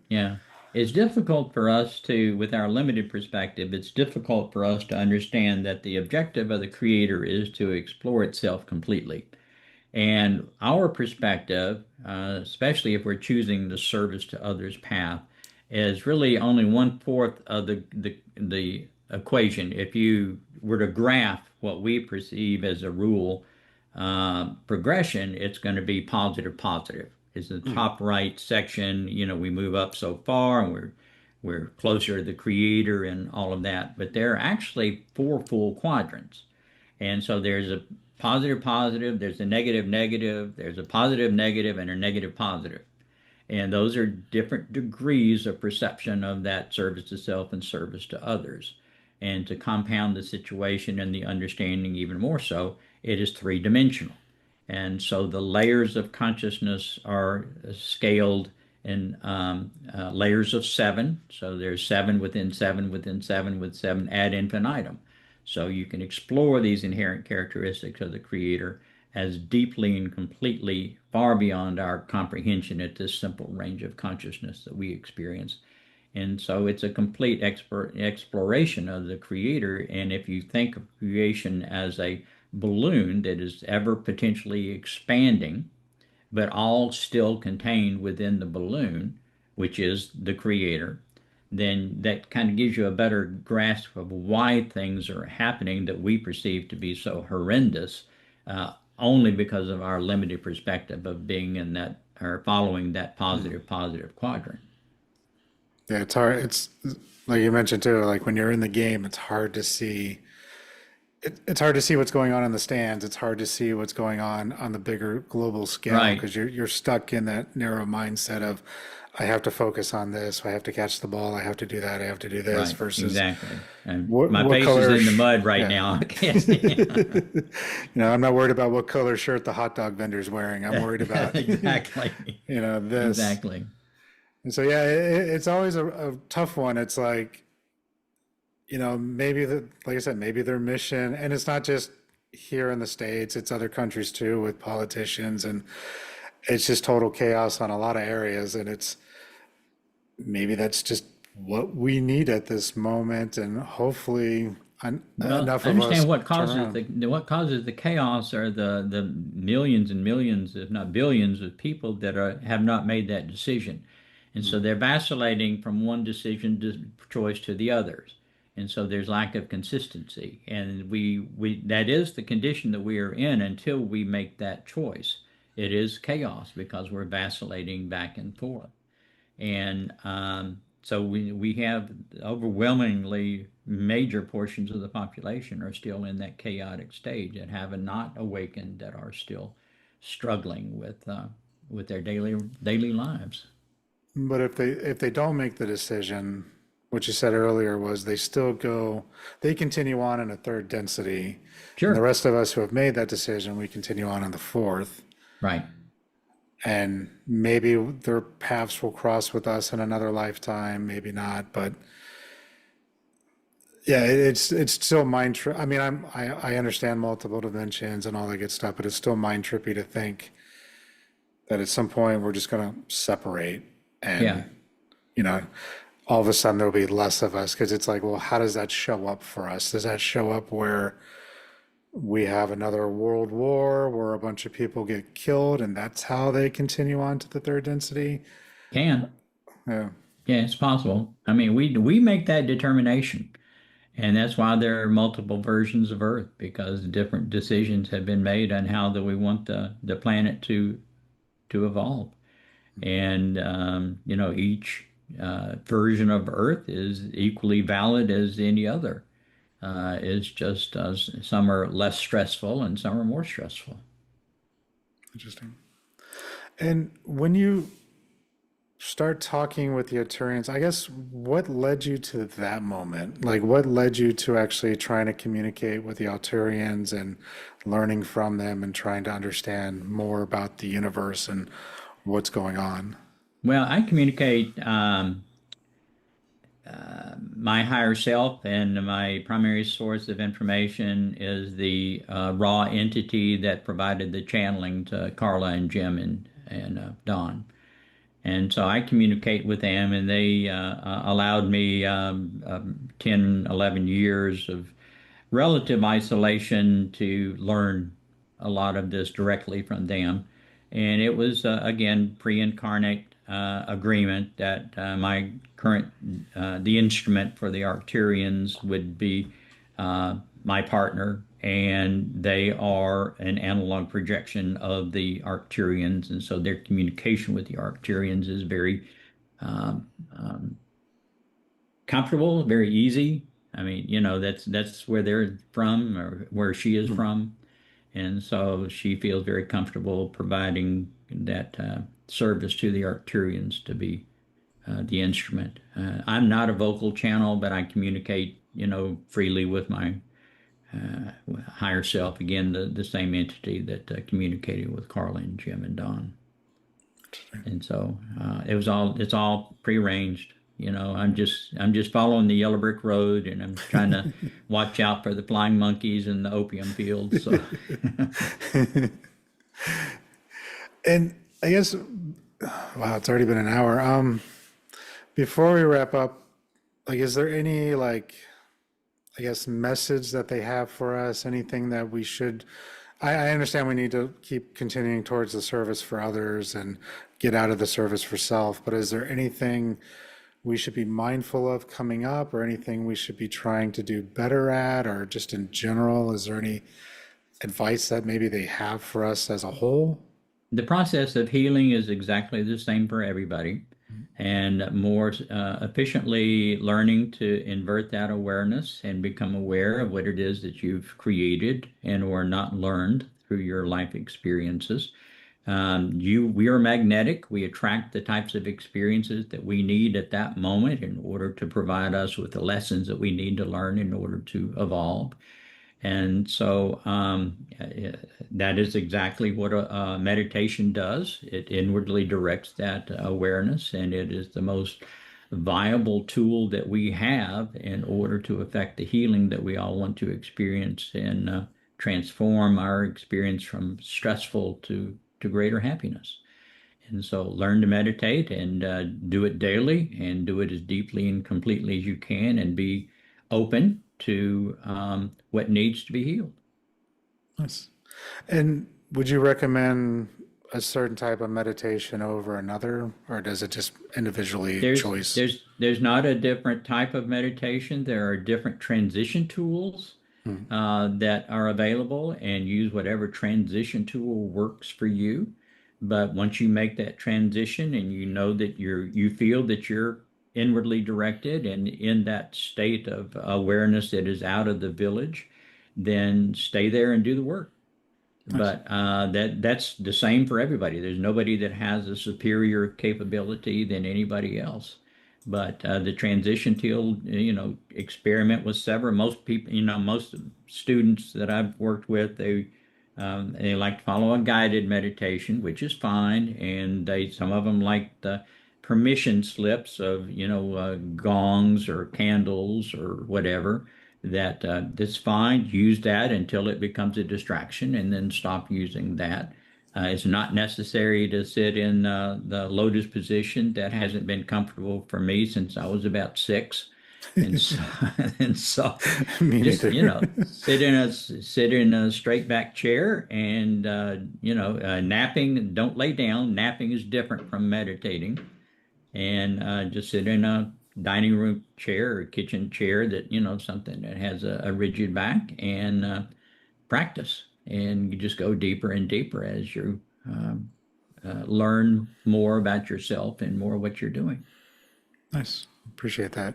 Yeah. It's difficult for us to, with our limited perspective, it's difficult for us to understand that the objective of the Creator is to explore itself completely. And our perspective, especially if we're choosing the service to others path, is really only one fourth of the equation. If you were to graph what we perceive as a rule progression, it's going to be positive, positive. Is the Mm. top right section, we move up so far and we're closer to the creator and all of that. But there are actually four full quadrants. And so there's a positive, positive, there's a negative, negative, there's a positive, negative, and a negative, positive. And those are different degrees of perception of that service to self and service to others. And to compound the situation and the understanding even more so, it is three dimensional. And so the layers of consciousness are scaled in layers of seven. So there's seven within seven within seven with seven ad infinitum. So you can explore these inherent characteristics of the Creator as deeply and completely far beyond our comprehension at this simple range of consciousness that we experience. And so it's a complete exploration of the Creator. And if you think of creation as a balloon that is ever potentially expanding, but all still contained within the balloon, which is the Creator, then that kind of gives you a better grasp of why things are happening that we perceive to be so horrendous, only because of our limited perspective of being in that or following that Mm. positive, positive quadrant. Yeah, it's hard. It's like you mentioned too, like when you're in the game, it's hard to see. It's hard to see what's going on in the stands. It's hard to see what's going on the bigger global scale Right, because you're stuck in that narrow mindset of, I have to focus on this. I have to catch the ball. I have to do that. I have to do this right, versus exactly. And what my what face is color. in the mud right Yeah. now. I can't stand. I'm not worried about what color shirt the hot dog vendor's wearing. I'm worried about, Exactly. this. Exactly. And so, yeah, it's always a tough one. It's like, maybe like I said, maybe their mission, and it's not just here in the States, it's other countries too with politicians, and it's just total chaos on a lot of areas. And it's maybe that's just what we need at this moment. And hopefully, Well, enough I of us understand what turn causes around. what causes the chaos are the millions and millions, if not billions, of people that have not made that decision, and so Mm. they're vacillating from one decision choice to the others, and so there's lack of consistency, and we that is the condition that we are in until we make that choice. It is chaos because we're vacillating back and forth. And so we have overwhelmingly major portions of the population are still in that chaotic stage and have not awakened, that are still struggling with their daily lives. But if they don't make the decision, what you said earlier was they continue on in a third density, and the Sure. rest of us who have made that decision, we continue on in the fourth. Right. And maybe their paths will cross with us in another lifetime, maybe not. But yeah, it's still mind trip. I mean, I understand multiple dimensions and all that good stuff, but it's still mind trippy to think that at some point we're just gonna separate, Yeah. and you know, all of a sudden there'll be less of us because it's like, well, how does that show up for us? Does that show up where we have another world war where a bunch of people get killed and that's how they continue on to the third density? Can. Yeah. Yeah, it's possible. I mean, we make that determination. And that's why there are multiple versions of Earth, because different decisions have been made on how that we want the planet to evolve. And each version of Earth is equally valid as any other. It's just some are less stressful and some are more stressful. Interesting. And when you start talking with the Arcturians, I guess what led you to that moment? Like, what led you to actually trying to communicate with the Arcturians and learning from them and trying to understand more about the universe and what's going on? Well, I communicate my higher self, and my primary source of information is the raw entity that provided the channeling to Carla and Jim and Don. And so I communicate with them, and they allowed me 10, 11 years of relative isolation to learn a lot of this directly from them. And it was, again, pre-incarnate agreement that my current, the instrument for the Arcturians would be my partner, and they are an analog projection of the Arcturians. And so their communication with the Arcturians is very um, um, comfortable, very easy. I mean, that's where they're from, or where she is Hmm. from, and so she feels very comfortable providing that service to the Arcturians to be the instrument. I'm not a vocal channel, but I communicate, freely with my higher self. Again, the same entity that communicated with Carla and Jim and Don. And so it's all prearranged. I'm just following the yellow brick road, and I'm trying to watch out for the flying monkeys and the opium fields. So And I guess, wow, it's already been an hour. Before we wrap up, like, is there any, like, I guess, message that they have for us? Anything that we should? I understand we need to keep continuing towards the service for others and get out of the service for self, but is there anything we should be mindful of coming up, or anything we should be trying to do better at, or just in general, is there any advice that maybe they have for us as a whole? the process of healing is exactly the same for everybody, and more efficiently learning to invert that awareness and become aware of what it is that you've created and or not learned through your life experiences. We are magnetic. We attract the types of experiences that we need at that moment in order to provide us with the lessons that we need to learn in order to evolve. And so that is exactly what a meditation does. It inwardly directs that awareness, and it is the most viable tool that we have in order to affect the healing that we all want to experience and transform our experience from stressful to greater happiness. And so learn to meditate and do it daily and do it as deeply and completely as you can, and be open to what needs to be healed. Nice. And would you recommend a certain type of meditation over another, or does it just individually There's choice? there's not a different type of meditation. There are different transition tools Hmm. that are available, and use whatever transition tool works for you. But once you make that transition and you know that you feel that you're inwardly directed and in that state of awareness that is out of the village, then stay there and do the work. Nice. But that's the same for everybody. There's nobody that has a superior capability than anybody else. But the transition tool, experiment with several. Most people, most students that I've worked with, they like to follow a guided meditation, which is fine, and some of them like the permission slips of gongs or candles or whatever. That's fine. Use that until it becomes a distraction, and then stop using that. It's not necessary to sit in the lotus position. That hasn't been comfortable for me since I was about 6, and so and so Me just neither. sit in a straight back chair, and napping. Don't lay down. Napping is different from meditating. And just sit in a dining room chair or kitchen chair, that something that has a rigid back, and practice. And you just go deeper and deeper as you learn more about yourself and more what you're doing. Nice. Appreciate that.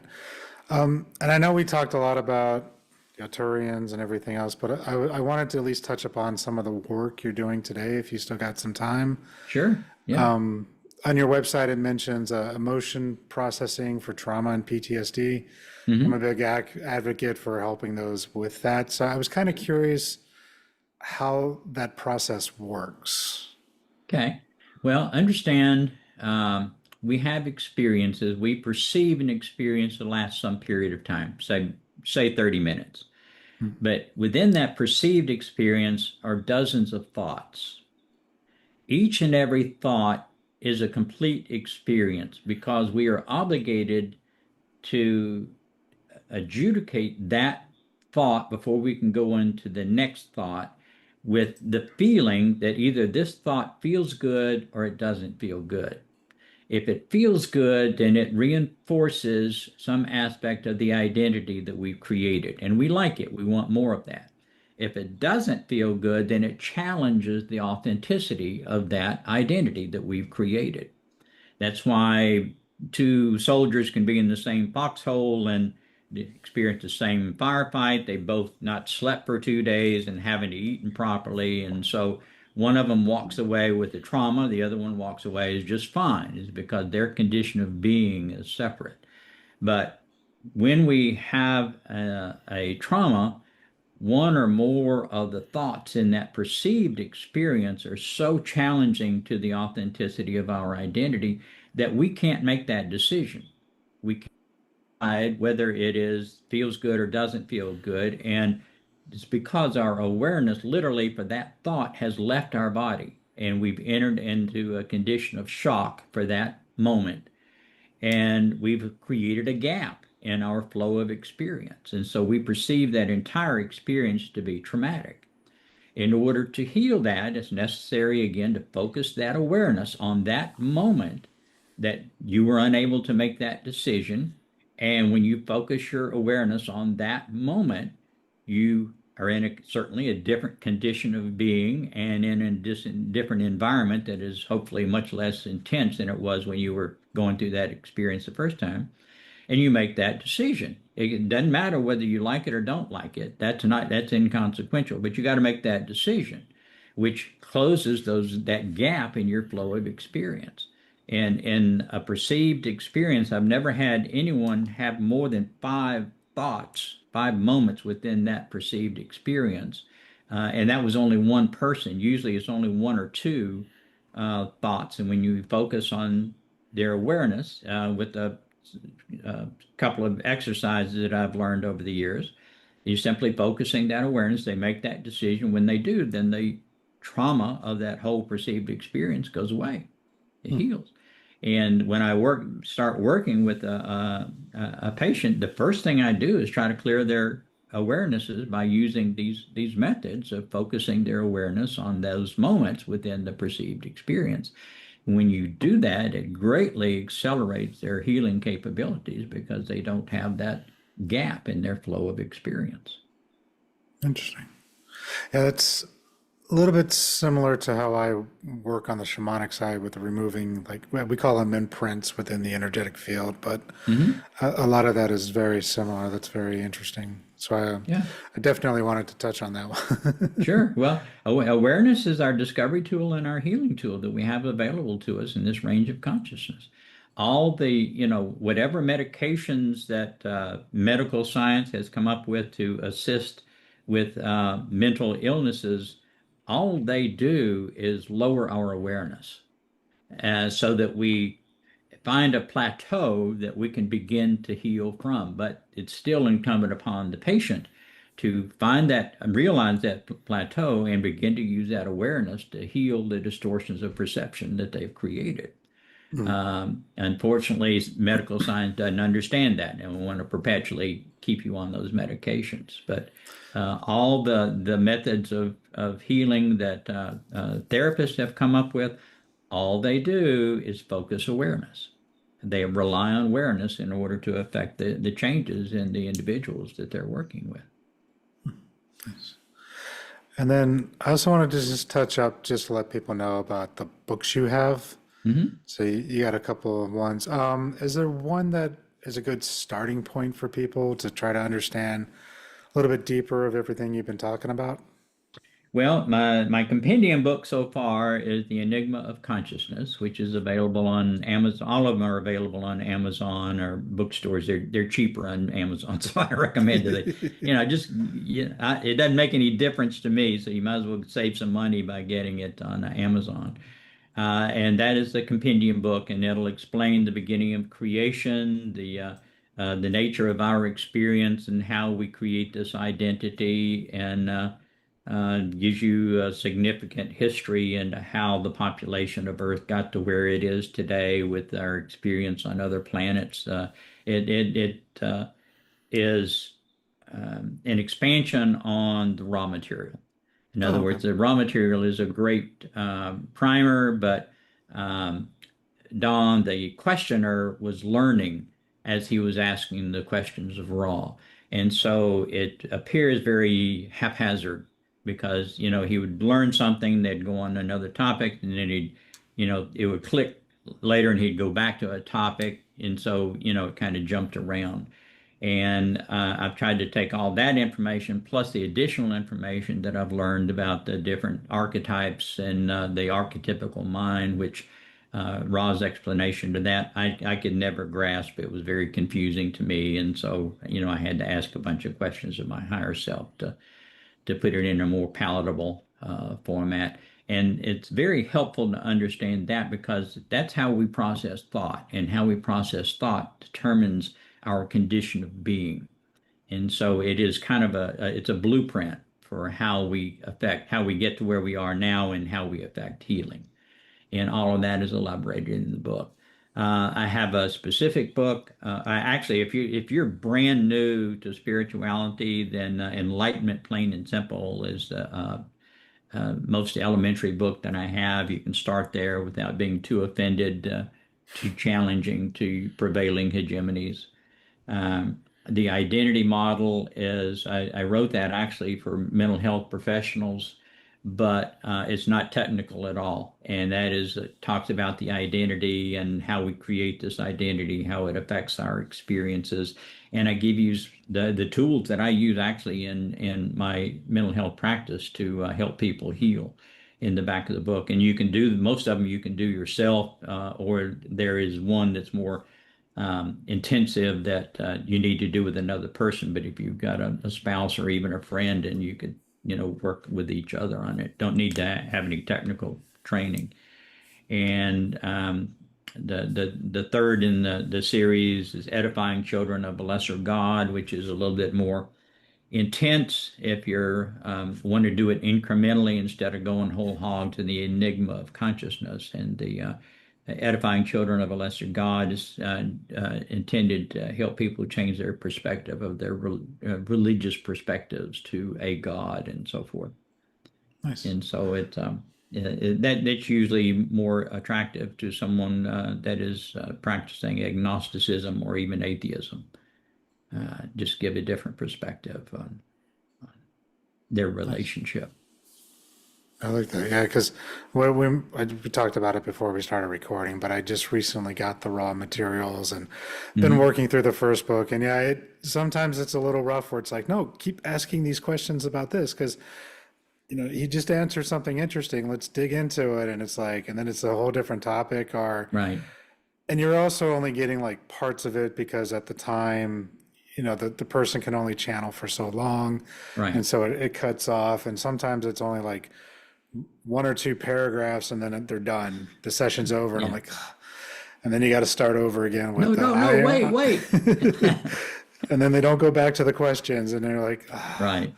And I know we talked a lot about the Arcturians and everything else, but I wanted to at least touch upon some of the work you're doing today, if you still got some time. Sure. Yeah. On your website, it mentions emotion processing for trauma and PTSD. I'm a Hmm. big advocate for helping those with that. So I was kind of curious how that process works. Okay. Well, understand, we have experiences. We perceive an experience that lasts some period of time, say 30 minutes. Hmm. But within that perceived experience are dozens of thoughts. Each and every thought is a complete experience because we are obligated to adjudicate that thought before we can go into the next thought with the feeling that either this thought feels good or it doesn't feel good. If it feels good, then it reinforces some aspect of the identity that we've created, and we like it. We want more of that. If it doesn't feel good, then it challenges the authenticity of that identity that we've created. That's why two soldiers can be in the same foxhole and experience the same firefight. They both not slept for 2 days and haven't eaten properly. And so one of them walks away with the trauma, the other one walks away is just fine. It's because their condition of being is separate. But when we have a trauma, one or more of the thoughts in that perceived experience are so challenging to the authenticity of our identity that we can't make that decision. We can't decide whether it is feels good or doesn't feel good, and it's because our awareness literally for that thought has left our body and we've entered into a condition of shock for that moment, and we've created a gap in our flow of experience. And so we perceive that entire experience to be traumatic. In order to heal that, it's necessary again to focus that awareness on that moment that you were unable to make that decision. And when you focus your awareness on that moment, you are in certainly a different condition of being and in a different environment that is hopefully much less intense than it was when you were going through that experience the first time, and you make that decision. It doesn't matter whether you like it or don't like it. That's inconsequential, but you got to make that decision, which closes that gap in your flow of experience. And in a perceived experience, I've never had anyone have more than 5 thoughts, 5 moments within that perceived experience. And that was only one person. Usually it's only one or two thoughts. And when you focus on their awareness with a couple of exercises that I've learned over the years, you're simply focusing that awareness. They make that decision. When they do, then the trauma of that whole perceived experience goes away. It heals. And when I start working with a patient, the first thing I do is try to clear their awarenesses by using these methods of focusing their awareness on those moments within the perceived experience. When you do that, it greatly accelerates their healing capabilities because they don't have that gap in their flow of experience. Interesting. Yeah, that's a little bit similar to how I work on the shamanic side with removing, like, well, we call them imprints within the energetic field, but a lot of that is very similar. That's very interesting. So Yeah. I definitely wanted to touch on that one. Sure. Well, awareness is our discovery tool and our healing tool that we have available to us in this range of consciousness. All whatever medications that medical science has come up with to assist with mental illnesses, all they do is lower our awareness so that we find a plateau that we can begin to heal from. But it's still incumbent upon the patient to find that, realize that plateau, and begin to use that awareness to heal the distortions of perception that they've created. Unfortunately, medical science doesn't understand that, and we want to perpetually keep you on those medications. But all the methods of healing that therapists have come up with, all they do is focus awareness. They rely on awareness in order to affect the changes in the individuals that they're working with. And then I also wanted to just touch up, just to let people know about the books you have. So you got a couple of ones. Is there one that is a good starting point for people to try to understand a little bit deeper of everything you've been talking about? Well, my compendium book so far is The Enigma of Consciousness, which is available on Amazon. All of them are available on Amazon or bookstores. They're cheaper on Amazon, so I recommend it. It doesn't make any difference to me, so you might as well save some money by getting it on Amazon. And that is the compendium book, and it'll explain the beginning of creation, the nature of our experience, and how we create this identity, and gives you a significant history into how the population of Earth got to where it is today with our experience on other planets. It is an expansion on the raw material. In Oh, other okay. words, the raw material is a great primer, but um, Don, the questioner, was learning as he was asking the questions of Raw. And so it appears very haphazard because, he would learn something, they'd go on another topic, and then it would click later and he'd go back to a topic. And so, it kind of jumped around. And I've tried to take all that information plus the additional information that I've learned about the different archetypes and the archetypical mind, which Ra's explanation to that I could never grasp. It was very confusing to me, and so I had to ask a bunch of questions of my higher self to put it in a more palatable format. And it's very helpful to understand that because that's how we process thought, and how we process thought determines our condition of being. And so it is kind of it's a blueprint for how we get to where we are now and how we affect healing. And all of that is elaborated in the book. I have a specific book. I actually, if you're brand new to spirituality, then Enlightenment, Plain and Simple is the most elementary book that I have. You can start there without being too offended, too challenging to prevailing hegemonies. The identity model is, I wrote that actually for mental health professionals, but it's not technical at all. And that is, it talks about the identity and how we create this identity, how it affects our experiences. And I give you the tools that I use actually in my mental health practice to help people heal in the back of the book. And you can do most of them, you can do yourself, or there is one that's more intensive that you need to do with another person. But if you've got a spouse or even a friend, and you could, work with each other on it, don't need to have any technical training. And the third in the series is Edifying Children of a Lesser God, which is a little bit more intense if you're want to do it incrementally instead of going whole hog to the enigma of consciousness. And the Edifying Children of a Lesser God is intended to help people change their perspective of their religious perspectives to a God and so forth. Nice. And so that's usually more attractive to someone that is practicing agnosticism or even atheism. Just give a different perspective on their Nice. relationship. I like that. Yeah, because we talked about it before we started recording, but I just recently got the raw materials and been Mhm. working through the first book. And yeah, sometimes it's a little rough where it's like, no, keep asking these questions about this because he just answered something interesting. Let's dig into it. And it's like, and then it's a whole different topic. Right, And you're also only getting like parts of it because at the time, the person can only channel for so long. right. And so it cuts off. And sometimes it's only like one or two paragraphs and then they're done. The session's over. And I'm Yeah. like, "Ugh." And then you got to start over again No, with, no, no, wait. and then they don't go back to the questions and they're like, "Ah." Right.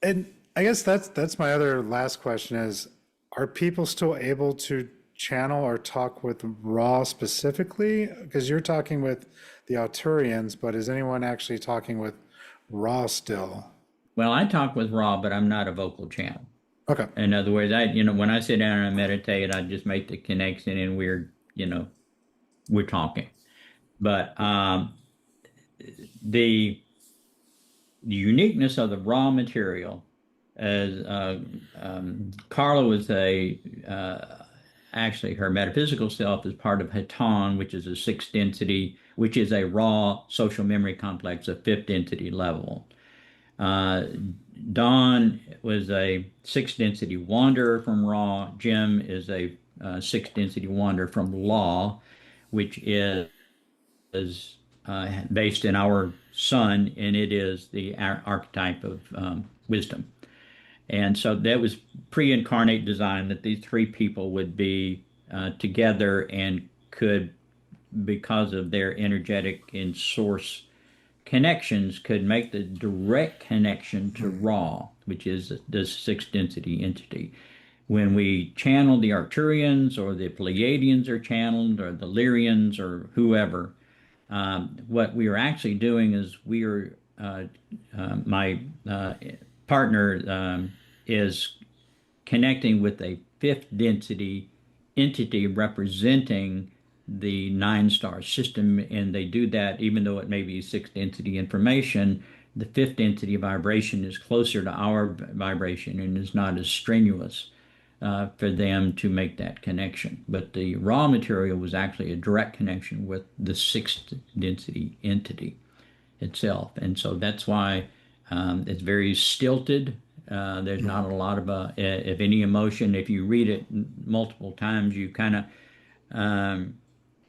And I guess that's my other last question is, are people still able to channel or talk with Raw specifically? Because you're talking with the Arcturians, but is anyone actually talking with Raw still? Well, I talk with Rob, but I'm not a vocal channel. Okay. In other words, when I sit down and I meditate, I just make the connection and we're talking. But the uniqueness of the raw material, as Carla was actually her metaphysical self is part of Haton, which is a sixth density, which is a raw social memory complex, a fifth density level. Uh, Don was a sixth density wanderer from Raw. Jim is a sixth density wanderer from Law, which is based in our sun, and it is the archetype of wisdom. And so that was pre-incarnate design that these three people would be together and could, because of their energetic and source connections could make the direct connection to Ra, which is the sixth density entity. When we channel the Arcturians or the Pleiadians are channeled or the Lyrians or whoever, what we are actually doing is my partner is connecting with a fifth density entity representing the nine star system, and they do that even though it may be sixth density information. The fifth density vibration is closer to our vibration and is not as strenuous for them to make that connection. But the raw material was actually a direct connection with the sixth density entity itself. And so that's why it's very stilted. There's not a lot of, if any emotion. If you read it multiple times, you kind of,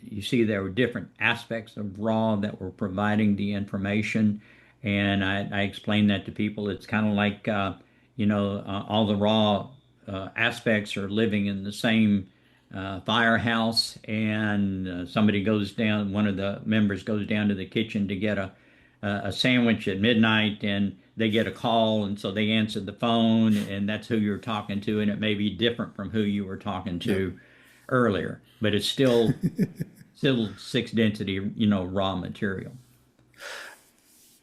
you see there were different aspects of Raw that were providing the information. And I explain that to people. It's kind of like, all the Raw aspects are living in the same firehouse, and somebody goes down, one of the members goes down to the kitchen to get a sandwich at midnight, and they get a call, and so they answer the phone, and that's who you're talking to, and it may be different from who you were talking to earlier, but it's still sixth density, raw material.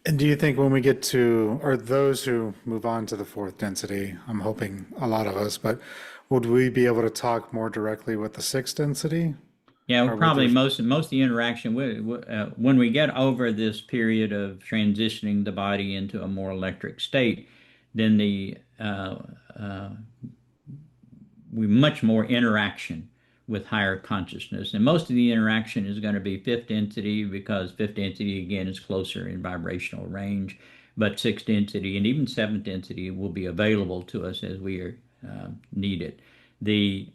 And do you think when we get to, or those who move on to the fourth density, I'm hoping a lot of us, but would we be able to talk more directly with the sixth density? Yeah, Or would probably there, most of the interaction when we get over this period of transitioning the body into a more electric state, then we much more interaction with higher consciousness, and most of the interaction is going to be fifth density because fifth density again is closer in vibrational range, but sixth density and even seventh density will be available to us as we are needed. The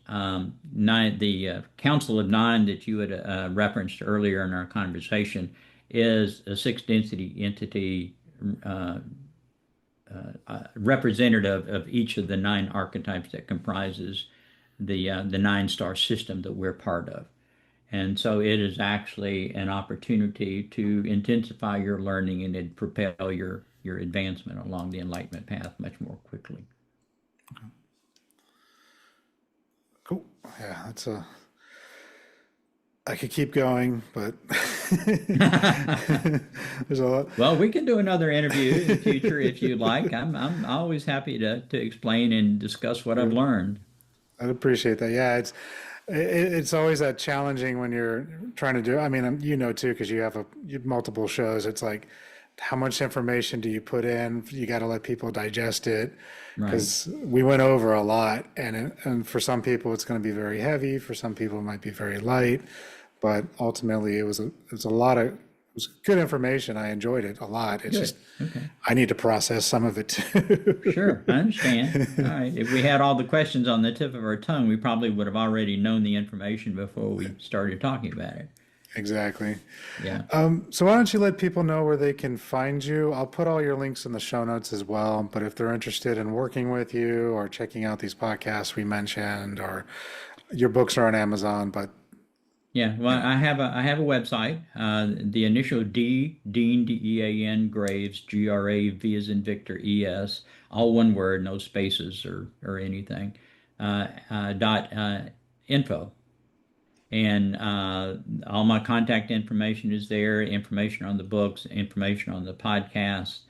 Council of Nine that you had referenced earlier in our conversation is a sixth density entity representative of each of the nine archetypes that comprises the nine star system that we're part of. And so it is actually an opportunity to intensify your learning and it propel your advancement along the enlightenment path much more quickly. cool. Yeah, I could keep going, but there's a lot. Well, we can do another interview in the future if you'd like. I'm always happy to explain and discuss what I've learned. I'd appreciate that. Yeah, it's always that challenging when you're trying to do. I mean, too, because you have multiple shows. It's like, how much information do you put in? You got to let people digest it, Right. because we went over a lot, and for some people it's going to be very heavy. For some people it might be very light, but ultimately it was a lot of. It was good information. I enjoyed it a lot. It's Good. just Okay. I need to process some of it too. Sure, I understand. All right. If we had all the questions on the tip of our tongue, we probably would have already known the information before we started talking about it. Exactly. Yeah. So why don't you let people know where they can find you? I'll put all your links in the show notes as well. But if they're interested in working with you or checking out these podcasts we mentioned, or your books are on Amazon, but Yeah. Well, I have a website. The initial Dean Dean Graves Grav as in Victor Es, all one word, no spaces or anything. Dot info. And all my contact information is there, information on the books, information on the podcast,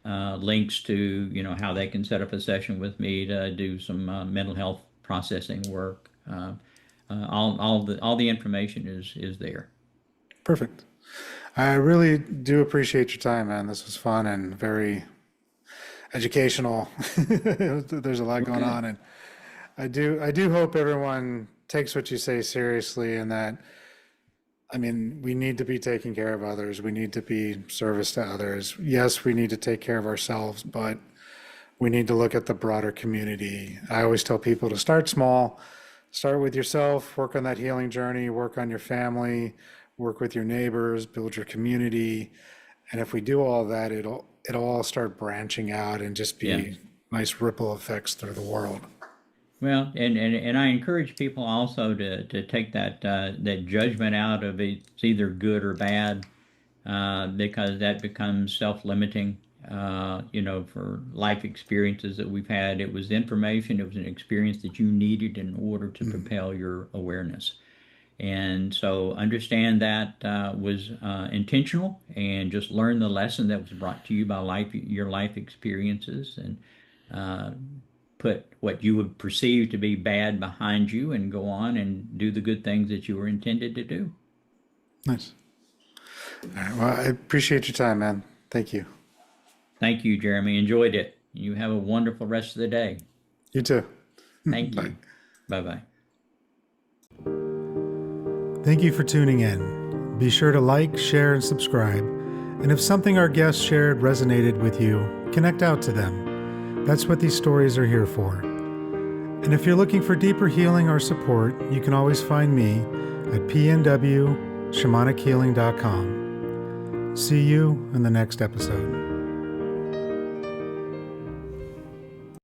links to, how they can set up a session with me to do some mental health processing work. All the information is there. perfect. I really do appreciate your time, man. This was fun and very educational. There's a lot going Okay. on, and I do hope everyone takes what you say seriously, and that, I mean, we need to be taking care of others. We need to be service to others. Yes, we need to take care of ourselves, but we need to look at the broader community. I always tell people to start small, start with yourself, work on that healing journey, work on your family, work with your neighbors, build your community. And if we do all that, it'll all start branching out and just Yeah. be nice ripple effects through the world. Well, and I encourage people also to take that judgment out of it's either good or bad. because that becomes self-limiting. For life experiences that we've had, it was information, it was an experience that you needed in order to propel your awareness. And so understand that was intentional, and just learn the lesson that was brought to you by your life experiences, and put what you would perceive to be bad behind you and go on and do the good things that you were intended to do. Nice. All right. Well, I appreciate your time, man. Thank you. Thank you, Jeremy. Enjoyed it. You have a wonderful rest of the day. You too. Thank you. Bye-bye. Thank you for tuning in. Be sure to like, share, and subscribe. And if something our guests shared resonated with you, connect out to them. That's what these stories are here for. And if you're looking for deeper healing or support, you can always find me at pnwshamanichealing.com. See you in the next episode.